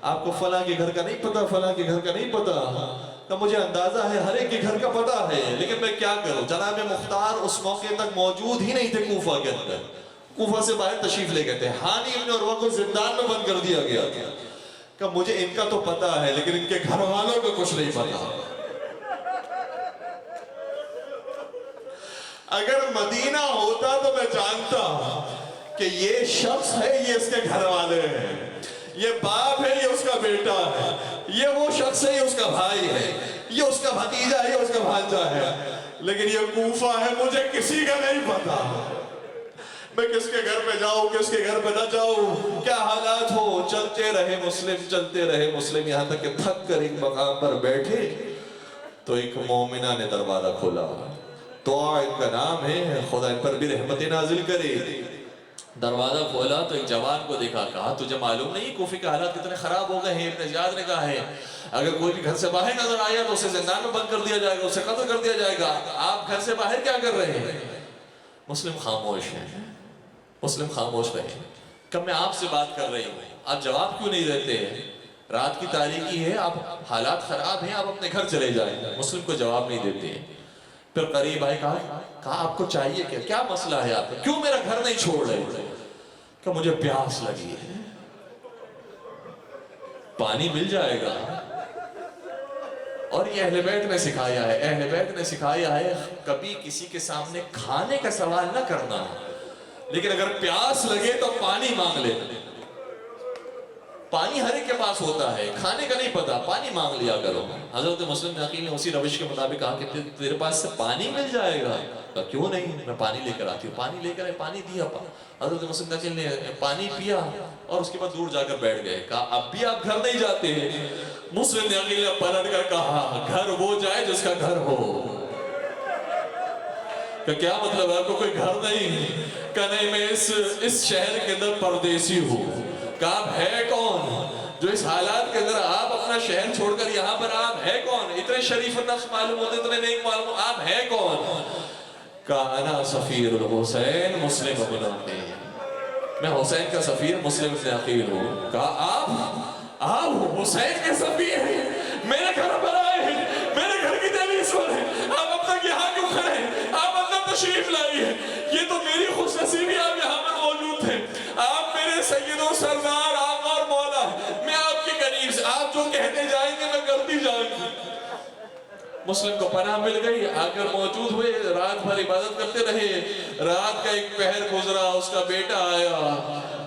آپ کو فلاں کے گھر کا نہیں پتا، فلاں کے گھر کا نہیں پتا۔ تو مجھے اندازہ ہے ہر ایک کے گھر کا پتا ہے، لیکن میں کیا کروں، جناب مختار اس موقع تک موجود ہی نہیں تھے کوفہ کے اندر، کوفہ سے باہر تشریف لے گئے تھے، ہانی ابن عروہ کو زندان میں بند کر دیا گیا تھا۔ کہ مجھے ان کا تو پتا ہے لیکن ان کے گھر والوں کو کچھ نہیں پتا۔ اگر مدینہ ہوتا تو میں جانتا کہ یہ شخص ہے، یہ اس کے گھر والے ہیں، یہ باپ ہے، یہ اس کا بیٹا ہے، یہ وہ شخص ہے، یہ اس کا بھائی ہے، یہ اس کا بھتیجا ہے، یہ اس کا بھانجا ہے، لیکن یہ کوفہ ہے، مجھے کسی کا نہیں پتا۔ میں کس کے گھر پہ جاؤں، کس کے گھر پہ نہ جاؤں، کیا حالات ہو، چلتے رہے مسلم، چلتے رہے مسلم، یہاں تک کہ تھک کر ایک مقام پر بیٹھے تو ایک مومنہ نے دروازہ کھولا۔ دعا ان کا نام ہے، خدا ان پر بھی رحمت نازل کرے۔ دروازہ کھولا تو ایک جوان کو دیکھا، کہا تجھے معلوم نہیں کوفے کے حالات کتنے خراب ہو گئے ہیں؟ ابن زیاد نے کہا ہے اگر کوئی بھی گھر سے باہر نظر آیا تو اسے زندان میں بند کر دیا جائے گا، اسے قتل کر دیا جائے گا، آپ گھر سے باہر کیا کر رہے ہیں؟ مسلم خاموش ہے، مسلم خاموش رہے. کب میں آپ سے بات کر رہی ہوں، آپ جواب کیوں نہیں دیتے ہیں؟ رات کی تاریکی ہے، آپ حالات خراب ہیں، آپ اپنے گھر چلے جائیں. مسلم کو جواب نہیں دیتے ہیں. پھر قریب آئے، کہا آپ کو چاہیے کیا مسئلہ ہے آپ کا؟ کیوں میرا گھر نہیں چھوڑ رہے؟ کہ مجھے پیاس لگی ہے. پانی مل جائے گا. اور یہ اہل بیت نے سکھایا ہے، اہل بیت نے سکھایا ہے کبھی کسی کے سامنے کھانے کا سوال نہ کرنا، لیکن اگر پیاس لگے تو پانی مانگ لے. پانی ہر ایک کے پاس ہوتا ہے، کھانے کا نہیں پتا، پانی مانگ لیا کرو. حضرت مسلم عقیل نے اسی روش کے مطابق کہا کہ تیرے پاس سے پانی مل جائے گا. کہا کیوں نہیں، میں پانی لے کر آتی ہوں. پانی لے کر آئے، پانی دیا. حضرت مسلم عقیل نے پانی پیا اور اس کے بعد دور جا کر بیٹھ گئے. کہا اب بھی آپ گھر نہیں جاتے ہیں؟ مسلم عقیل نے پلٹ کر کہا گھر وہ جائے جس کا گھر ہو. کہ کیا مطلب ہے، آپ کو کوئی گھر نہیں؟ کہ نہیں، میں اس شہر کے اندر پردیسی ہوں. کہ آپ ہے کون جو اس حالات کے اندر آپ اپنا شہر چھوڑ کر یہاں پر، آپ ہے کون؟ اتنے شریف النفس معلوم ہوتے، اتنے نیک معلوم، آپ ہے کون؟ کہا انا سفیر الحسین مسلم ابن عقیل، میں حسین کا سفیر مسلم ابن عقیل ہوں. کہا آپ حسین کے سفیر ہیں، میرے گھر پر آئے ہیں، میرے گھر کی دہلیز پر ہیں، آپ اب تک یہاں کیوں کھڑے ہیں؟ آپ اندر تشریف لائی ہیں، یہ تو میری خوش نصیبی آپ یہاں پر موجود تھے. آپ میرے سید و سردار، آقا اور مولا، میں آپ کے قریب سے، آپ جو کہتے جائیں گے میں کرتی جاؤں گی. مسلم کو پناہ مل گئی، آ کر موجود ہوئے، رات بھر عبادت کرتے رہے. رات کا ایک پہر گزرا، اس کا بیٹا آیا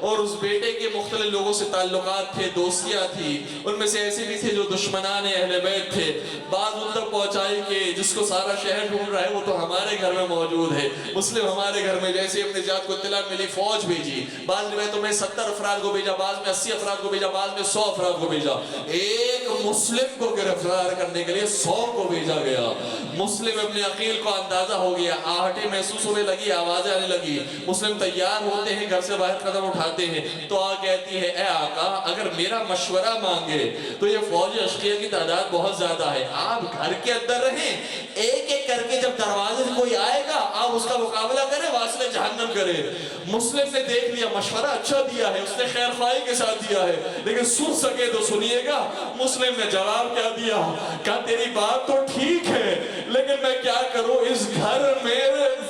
اور اس بیٹے کے مختلف لوگوں سے تعلقات تھے، دوستیاں تھی. ان میں سے ایسے بھی تھے جو دشمنان اہل بیت تھے. بات ان تک پہنچائی کہ جس کو سارا شہر ڈھونڈ رہا ہے وہ تو ہمارے گھر میں موجود ہے. مسلم ہمارے گھر میں. جیسے ابن زیاد کو اطلاع ملی، فوج بھیجی. بعض روایتوں میں 70 افراد کو بھیجا، بعض میں 80 افراد کو بھیجا، بعض میں 100 افراد کو بھیجا. ایک مسلم کو گرفتار کرنے کے لیے 100 کو بھیجا گیا. مسلم ابن عقیل کو اندازہ ہو گیا، آہٹیں محسوس ہونے لگی، آوازیں آنے لگی. مسلم تیار ہوتے ہیں، گھر سے باہر قدم اٹھاتے ہیں تو آ کہتی ہے اے آقا اگر میرا مشورہ مانگے تو یہ فوج اشقیہ کی تعداد بہت زیادہ ہے، آپ گھر کے اندر رہیں، ایک ایک کر کے جب دروازے سے کوئی آئے گا آپ اس کا مقابلہ کریں، واصل جہنم کریں. مسلم نے دیکھ لیا مشورہ اچھا دیا ہے، اس نے خیر خواہی کے ساتھ دیا ہے، لیکن سن سکے تو سنیے گا. مسلم نے جواب کیا دیا؟ کہا تیری بات تو ٹھیک ہے لیکن میں کیا کروں، اس گھر میں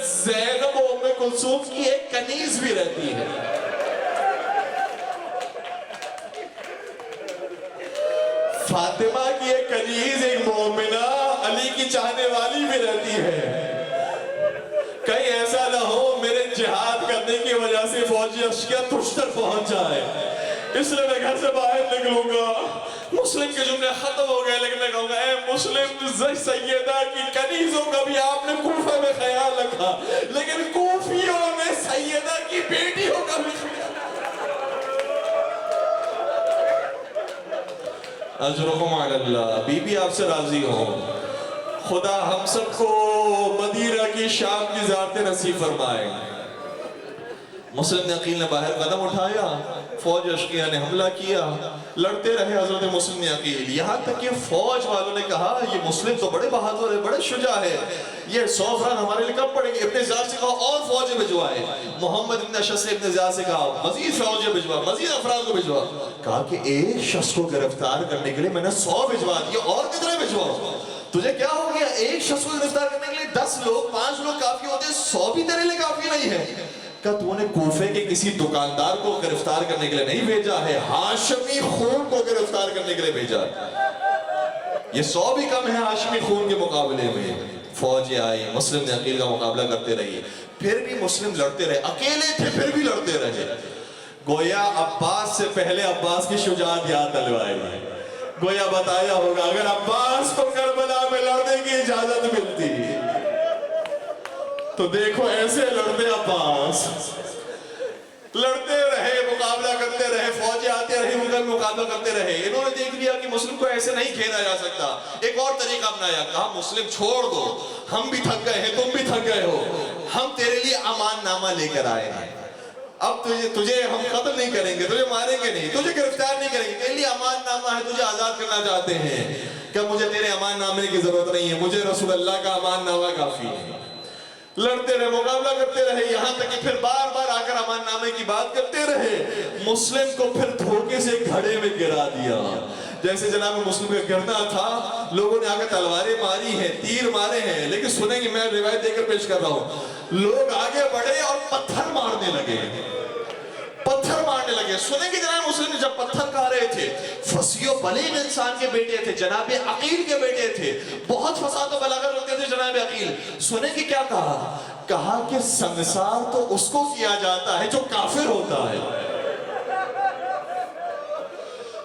زینب و ام کلثوم کی ایک کنیز بھی رہتی ہے. فاطمہ کی ایک کنیز، ایک مومنہ، علی کی چاہنے والی بھی رہتی ہے. کہیں ایسا نہ ہو میرے جہاد کرنے کی وجہ سے فوجی اشقیہ تجھ تک پہنچ جائے، اس لیے میں گھر سے باہر نکلوں گا. مسلم کے جملے ختم ہو گئے لیکن میں کہوں گا اے مسلم، سیدہ کی کنیزوں کا بھی آپ نے کوفہ میں خیال رکھا، لیکن کوفیوں نے سیدہ کی بیٹیوں کا بھی خیال. اجرکم علی اللہ. بی بی آپ سے راضی ہوں. خدا ہم سب کو مدینہ کی شام کی زیارتیں نصیب فرمائے. مسلم نے عقیل نے باہر قدم اٹھایا، فوج اشقیہ نے حملہ کیا، لڑتے رہے حضرت مسلم عقیل. یہاں تک کہ فوج والوں نے کہا یہ مسلم تو بڑے بہادر ہے، بڑے شجاع ہے، یہ 100 افراد ہمارے لیے کب پڑیں گے؟ ابن زیاد سے کہا اور فوجیں بھجوائے. محمد ابن اشعث نے ابن زیاد سے کہا مزید فوجیں بھجوا، مزید افراد کو بھجوا. کہا کہ ایک شخص کو گرفتار کرنے کے لیے میں نے 100 بھجوا دیے، اور کتنے بھجواؤں؟ تجھے کیا ہو گیا؟ ایک شخص کو گرفتار کرنے کے لیے 10 لوگ 5 لوگ کافی ہوتے ہیں، 100 بھی تیرے لیے کافی نہیں ہے. کہ تو نے کوفے کے کسی دکاندار کو گرفتار کرنے کے لیے نہیں بھیجا ہے، ہاشمی خون کو گرفتار کرنے کے لیے بھیجا ہے. یہ 100 بھی کم ہے ہاشمی خون کے مقابلے میں. فوجیں آئی، مسلم نے عقیل کا مقابلہ کرتے رہی، پھر بھی مسلم لڑتے رہے، اکیلے تھے پھر بھی لڑتے رہے. گویا عباس سے پہلے عباس کی شجاعت یاد دلوائے گی. گویا بتایا ہوگا اگر عباس کو کربلا میں لڑنے کی اجازت ملتی تو دیکھو ایسے لڑتے عباس. لڑتے رہے، مقابلہ کرتے رہے، فوجیں آتے رہے، ان کا مقابلہ کرتے رہے. انہوں نے دیکھ لیا کہ مسلم کو ایسے نہیں کھیلا جا سکتا. ایک اور طریقہ اپنایا، کہا مسلم چھوڑ دو، ہم بھی تھک گئے ہیں، تم بھی تھک گئے ہو، ہم تیرے لیے امان نامہ لے کر آئے ہیں. اب تجھے ہم قتل نہیں کریں گے, تجھے ماریں گے نہیں, تجھے گرفتار نہیں کریں گے, تیرے لیے امان نامہ ہے, تجھے آزاد کرنا چاہتے ہیں. کہ مجھے تیرے امان نامے کی ضرورت نہیں ہے, مجھے رسول اللہ کا امان نامہ کافی ہے. لڑتے رہے, مقابلہ کرتے رہے, یہاں تک کہ پھر بار بار آ کر امان نامے کی بات کرتے رہے. مسلم کو پھر دھوکے سے گھڑے میں گرا دیا. جیسے جناب مسلم کا گرنا تھا, لوگوں نے آ کر تلواریں ماری ہیں, تیر مارے ہیں, لیکن سنیں گے, میں روایت دے کر پیش کر رہا ہوں, لوگ آگے بڑھے اور پتھر مارنے لگے, پتھر مارنے لگے. سنیں گے جناب مسلم جب پتھر کھا رہے تھے, فصیح و بلیغ انسان کے بیٹے تھے, جناب عقیل کے بیٹے تھے, بہت فصاحت و بلاغت رکھتے تھے جناب عقیل. سنیں گے کیا کہا, کہا کہ سنسار تو اس کو کیا جاتا ہے جو کافر ہوتا ہے.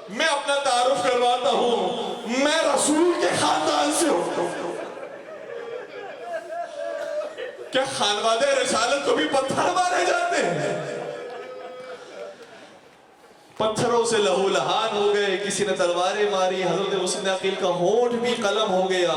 میں اپنا تعارف کرواتا ہوں, میں رسول کے خاندان سے ہوں. کیا خانوادہ رسالت کو بھی پتھر مارے جاتے ہیں؟ پتھروں سے لہو لہان ہو گئے, کسی نے تلواریں ماری, حضرت مسلم عقیل کا ہونٹ بھی قلم ہو گیا,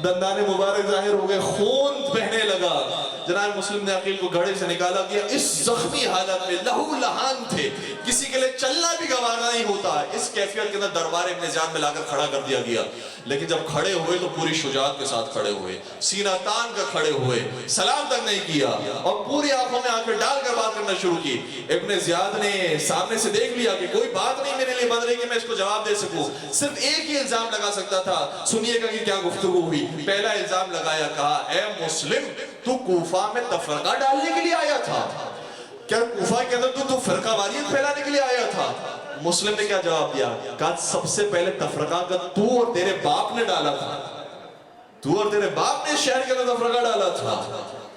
دندان مبارک ظاہر ہو گئے, خون بہنے لگا. جناب مسلم نے عقیل کو گھڑے سے نکالا گیا, اس زخمی حالت میں لہو لہان تھے, کسی کے لیے چلنا بھی گوارا نہیں ہوتا. اس کیفیت کے اندر دربار ابن زیاد میں لا کر کھڑا کر دیا گیا. لیکن جب کھڑے ہوئے تو پوری شجاعت کے ساتھ کھڑے ہوئے, سینہ تان کر کھڑے ہوئے, سلام تک نہیں کیا, اور پوری آنکھوں میں آنکھیں ڈال کر بات کرنا شروع کی. ابن زیاد نے سامنے سے دیکھ لیا کہ کوئی بات نہیں میرے لیے بن رہی کہ میں اس کو جواب دے سکوں, صرف ایک ہی الزام لگا سکتا تھا. سنیے گا کہ کیا گفتگو ہوئی. پہلا الزام لگایا, کہا اے مسلم, تو کوفہ میں تفرقہ ڈالنے کے لیے آیا تھا کیا؟ کوفہ کے اندر تو فرقہ واریت پھیلانے کے لیے آیا تھا؟ مسلم نے کیا جواب دیا, کہا سب سے پہلے تفرقہ کا تو اور تیرے باپ نے ڈالا تھا, تو اور تیرے باپ نے شہر کے اندر تفرقہ ڈالا تھا.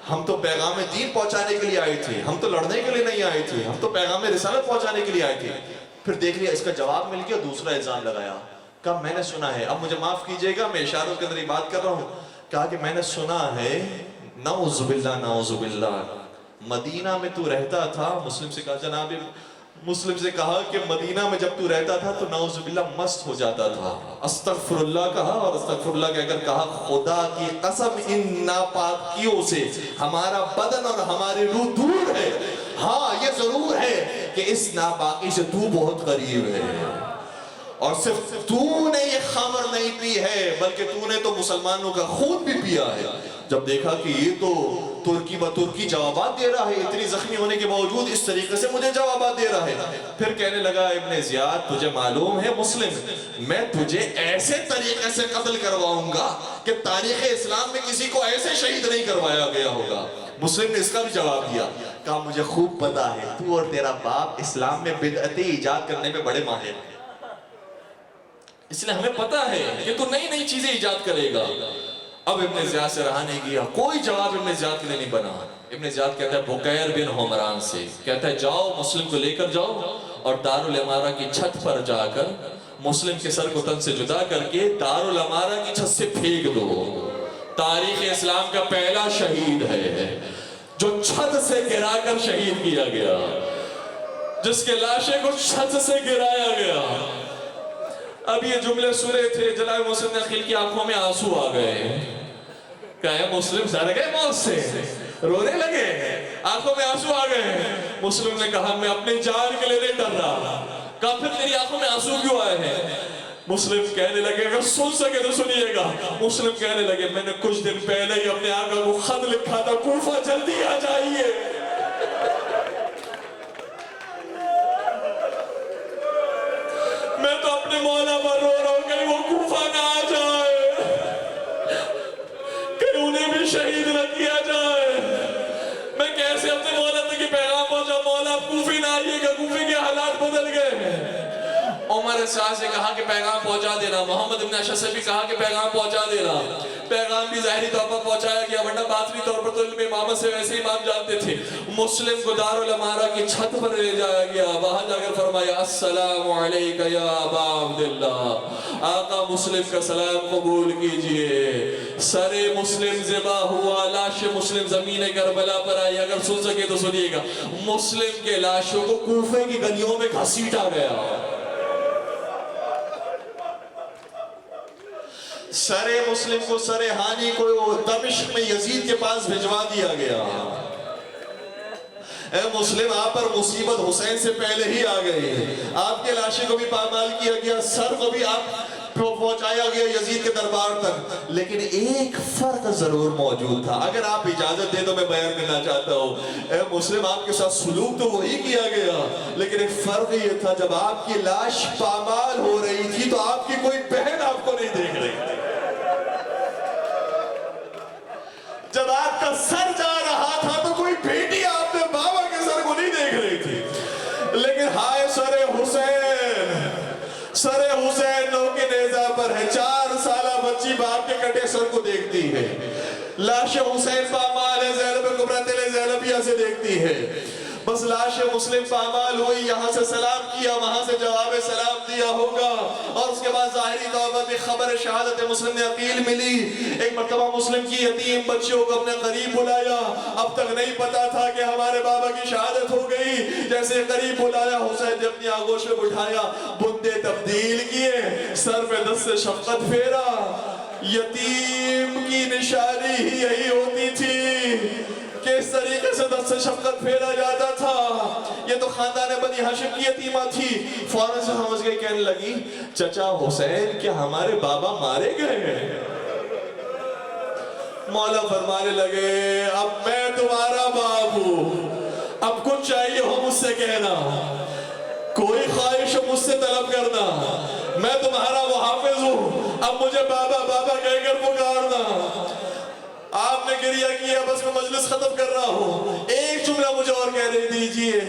ہم تو پیغام دین پہنچانے کے لیے آئے تھے, ہم تو لڑنے کے لیے نہیں آئے تھے, ہم تو پیغام رسالت پہنچانے کے لیے آئے تھے. پھر دیکھ لیا اس کا جواب مل گیا, دوسرا الزام لگایا, کہا میں نے سنا ہے, اب مجھے معاف کیجئے گا, میں اشاروں کے اندر یہ بات کر رہا ہوں, کہا کہ میں نے سنا ہے, نعوذ باللہ نعوذ باللہ, مدینہ میں تو رہتا تھا. مسلم سے کہا, جناب مسلم سے کہا کہ مدینہ میں جب تو رہتا تھا تو نعوذ باللہ مست ہو جاتا تھا. استغفر اللہ کہا, اور استغفر اللہ کہہ کر کہا, خدا کی قسم ان ناپاکیوں سے ہمارا بدن اور ہماری روح دور ہے. ہاں یہ ضرور ہے کہ اس ناپاکی سے تو بہت قریب ہے, اور صرف تو نے یہ خمر نہیں پی ہے بلکہ تو نے تو مسلمانوں کا خون بھی پیا ہے. جب دیکھا کہ یہ تو ترکی بترکی جوابات دے رہا ہے, اتنی زخمی ہونے کے باوجود اس طریقے سے مجھے جوابات دے رہا ہے, پھر کہنے لگا, ابن زیاد تجھے معلوم ہے مسلم, میں تجھے ایسے طریقے سے قتل کرواؤں گا کہ تاریخ اسلام میں کسی کو ایسے شہید نہیں کروایا گیا ہوگا. مسلم نے اس کا بھی جواب دیا, کہا مجھے خوب پتا ہے تو اور تیرا باپ اسلام میں بدعتیں ایجاد کرنے میں بڑے ماہر ہیں, اس لیے ہمیں پتا ہے کہ تو نئی نئی چیزیں ایجاد کرے گا. اب ابن زیاد سے رہا نہیں گیا, کوئی جواب ابن زیاد کے لیے نہیں بنا. ابن زیاد کہتا ہے بکیر بن حمران سے, کہتا ہے جاؤ مسلم کو لے کر جاؤ اور دارالامارہ کی چھت پر جا کر مسلم کے سر کو تن سے جدا کر کے دارالامارہ کی چھت سے پھینک دو. تاریخ اسلام کا پہلا شہید ہے جو چھت سے گرا کر شہید کیا گیا, جس کے لاشے کو چھت سے گرایا گیا. اب یہ جملے سنے تھے, جناب مسلم نے عقیل کی آنکھوں میں آنسو آ گئے. کہا مسلم ڈر گئے موت سے, رونے لگے, آنکھوں میں آنسو آ گئے. مسلم نے کہا میں اپنے جان کے لیے نہیں ڈر رہا. کہا پھر تیری آنکھوں میں آنسو کیوں آئے ہیں؟ مسلم کہنے لگے, اگر سن سکے تو سنیے گا. مسلم کہنے لگے, میں نے کچھ دن پہلے ہی اپنے آقا کو خط لکھا تھا, کوفہ جلدی آ جائیے. میں تو اپنے مولا پر رو رہا ہوں, کہیں وہ کوفہ نہ آ جائے, کہیں انہیں بھی شہید نہ کیا جائے. میں کیسے اپنے مولا تک یہ پیغام پہنچا, مولا کوفی نہ آئیے گا, کوفی کے حالات بدل گئے. عمر سعد سے کہا کہ پیغام پہنچا دینا, محمد ابن اشعث سے بھی کہا کہ پیغام پہنچا دینا. پیغام بھی ظاہری طور پر پہنچایا گیا, ورنہ باطنی طور پر تو علم امامت سے ویسے امام جانتے تھے. مسلم کو دارالامارہ کی چھت پر لے جایا گیا, وہاں جا کر فرمایا السلام علیکہ یا ابا عبداللہ, آقا مسلم کا سلام قبول کیجئے. سر مسلم ذبح ہوا, لاش مسلم زمین کربلا پر آئی. اگر سن سکے تو سنیے گا, مسلم کے لاشوں کو کوفے کی گلیوں میں گھسیٹا گیا. سر مسلم کو, سر ہانی کو دمشق میں یزید کے پاس بھجوا دیا گیا. اے مسلم آپ پر مصیبت حسین سے پہلے ہی آ گئی. آپ کے لاشے کو بھی پامال کیا گیا, سر کو بھی آپ پہنچایا گیا یزید کے دربار تک, لیکن ایک فرق ضرور موجود تھا. اگر آپ اجازت دیں تو میں بیان کرنا چاہتا ہوں. اے مسلم آپ کے ساتھ سلوک تو وہی کیا گیا, لیکن ایک فرق یہ تھا, جب آپ کی لاش پامال ہو رہی تھی تو آپ کی کوئی بہن آپ کو نہیں دیکھ رہی تھی. جب آپ کا سر جا رہا تھا تو کوئی بیٹی آپ نے بابا کے سر کو نہیں دیکھ رہی تھی. لیکن ہائے سر حسین, سر حسین نو کے نیزہ پر ہے, 4 سالہ بچی باپ کے کٹے سر کو دیکھتی ہے. لاش حسین پامال ہے, زینب کبریٰ تل زینبیہ سے دیکھتی ہے. بس لاش مسلم پامال ہوئی, یہاں سے سلام کیا, وہاں سے جواب سلام دیا ہوگا, اور اس کے بعد ظاہری طور پر بھی خبر شہادت مسلم نے عقیل ملی. ایک مرتبہ مسلم کی یتیم بچیوں کو اپنے قریب بلایا. اب تک نہیں پتا تھا کہ ہمارے بابا کی شہادت ہو گئی. جیسے قریب بلایا, حسین نے اپنی آغوش میں بٹھایا, بندے تبدیل کیے, سر پہ دست سے شفقت پھیرا. یتیم کی نشانی ہی یہی ہوتی تھی کہ اس طریقے سے دست سے شفقت پھیرا جاتا تھا. یہ تو خاندان بنی ہاشم کی یتیمہ تھی. فوراں سے سمجھ گئی, کہنے لگی, چچا حسین کیا ہمارے بابا مارے گئے؟ مولا فرمانے لگے, اب میں تمہارا باپ ہوں, اب کچھ چاہیے ہو مجھ سے کہنا, کوئی خواہش ہو مجھ سے طلب کرنا, میں تمہارا وہ حافظ ہوں, اب مجھے بابا بابا کہہ کر پکارنا. آپ نے گریہ کیا, بس میں مجلس ختم کر رہا ہوں, ایک جملہ مجھے اور کہنے دیجئے.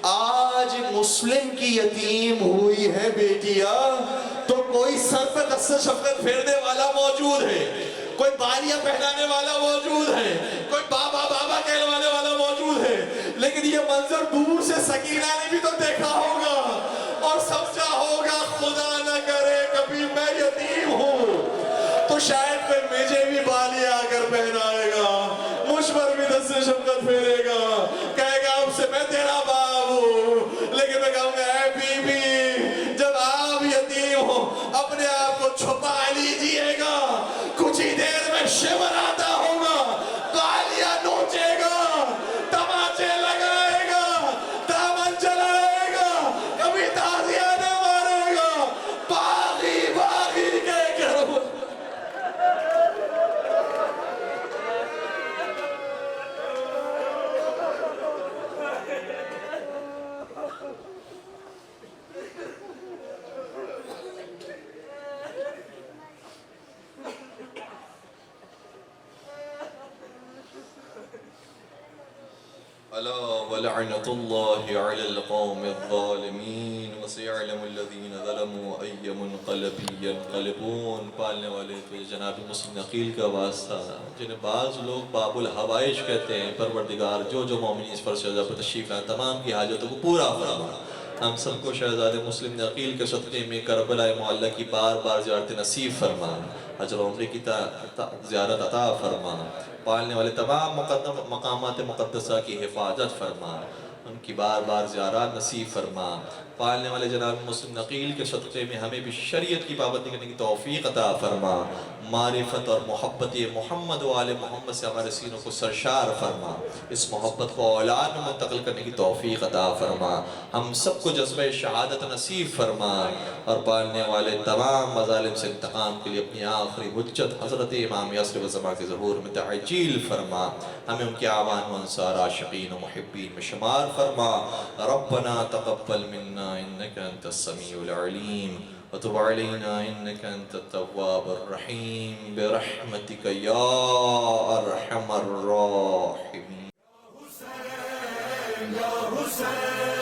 آج مسلم کی یتیم ہوئی ہے بیٹیا, تو کوئی سر پہ دست سے شفقت پھیرنے والا موجود ہے, کوئی بالیاں پہنانے والا موجود ہے, کوئی بابا بابا کہلوانے والا موجود ہے. لیکن یہ منظر دور سے سکینہ نے بھی تو دیکھا ہوگا اور سمجھا ہوگا, خدا نہ کرے کبھی میں یتیم ہوں تو شاید پھر مجھے بھی بالی آ کر پہنائے گا, مجھ پر بھی دست سے شفقت پھیرے گا, کہے گا اب سے میں تیرا باپ ہوں. لیکن میں کہوں گا, اے بی بی, جب آپ یتیم ہو اپنے آپ کو چھپا لیجئے گا, کچھ ہی دیر میں شور آتا ہوگا, بالیاں نوچے گا, تماچے لگائے گا, دامن چلائے گا, کبھی تازیاں نہ مارے گا, باغی باغی کہہ کر. ألا ولعنة الله على القوم الظالمين وسيعلم الذين ظلموا أي منقلب ينقلبون. پالنے والے تو جناب مسلم عقیل کا واسطہ, جنہیں بعض لوگ باب الحوائج کہتے ہیں. پروردگار جو جو مومنین اس پر شہزادہ پر تشریف لائیں تمام کی حاجتوں کو پورا فرما. ہم سب کو شہزادہ مسلم عقیل کے صدقے میں کربلا معلیٰ کی بار بار زیارت نصیب فرما, اجر و عمرے کی زیارت عطا فرما. پالنے والے تمام مقامات مقدسہ کی حفاظت فرما, ان کی بار بار زیارات نصیب فرما. پالنے والے جناب مسلم عقیل کے صدقے میں ہمیں بھی شریعت کی پابندی کرنے کی توفیق عطا فرما. معرفت اور محبت محمد و آل محمد سے ہمارے سینوں کو سرشار فرما. اس محبت کو اولاد میں منتقل کرنے کی توفیق عطا فرما. ہم سب کو جذبہ شہادت نصیب فرما, اور پالنے والے تمام مظالم سے انتقام کے لیے اپنی آخری حجت حضرت امام یاسر و زمان کے ظہور میں تعجیل فرما. ہمیں ان کے اعوان و انصار عاشقین و محبین میں شمار فرما. ربنا تقبل منا انك انت السميع العليم وتب علينا انك انت التواب الرحيم برحمتك يا ارحم الراحمين. یا حسین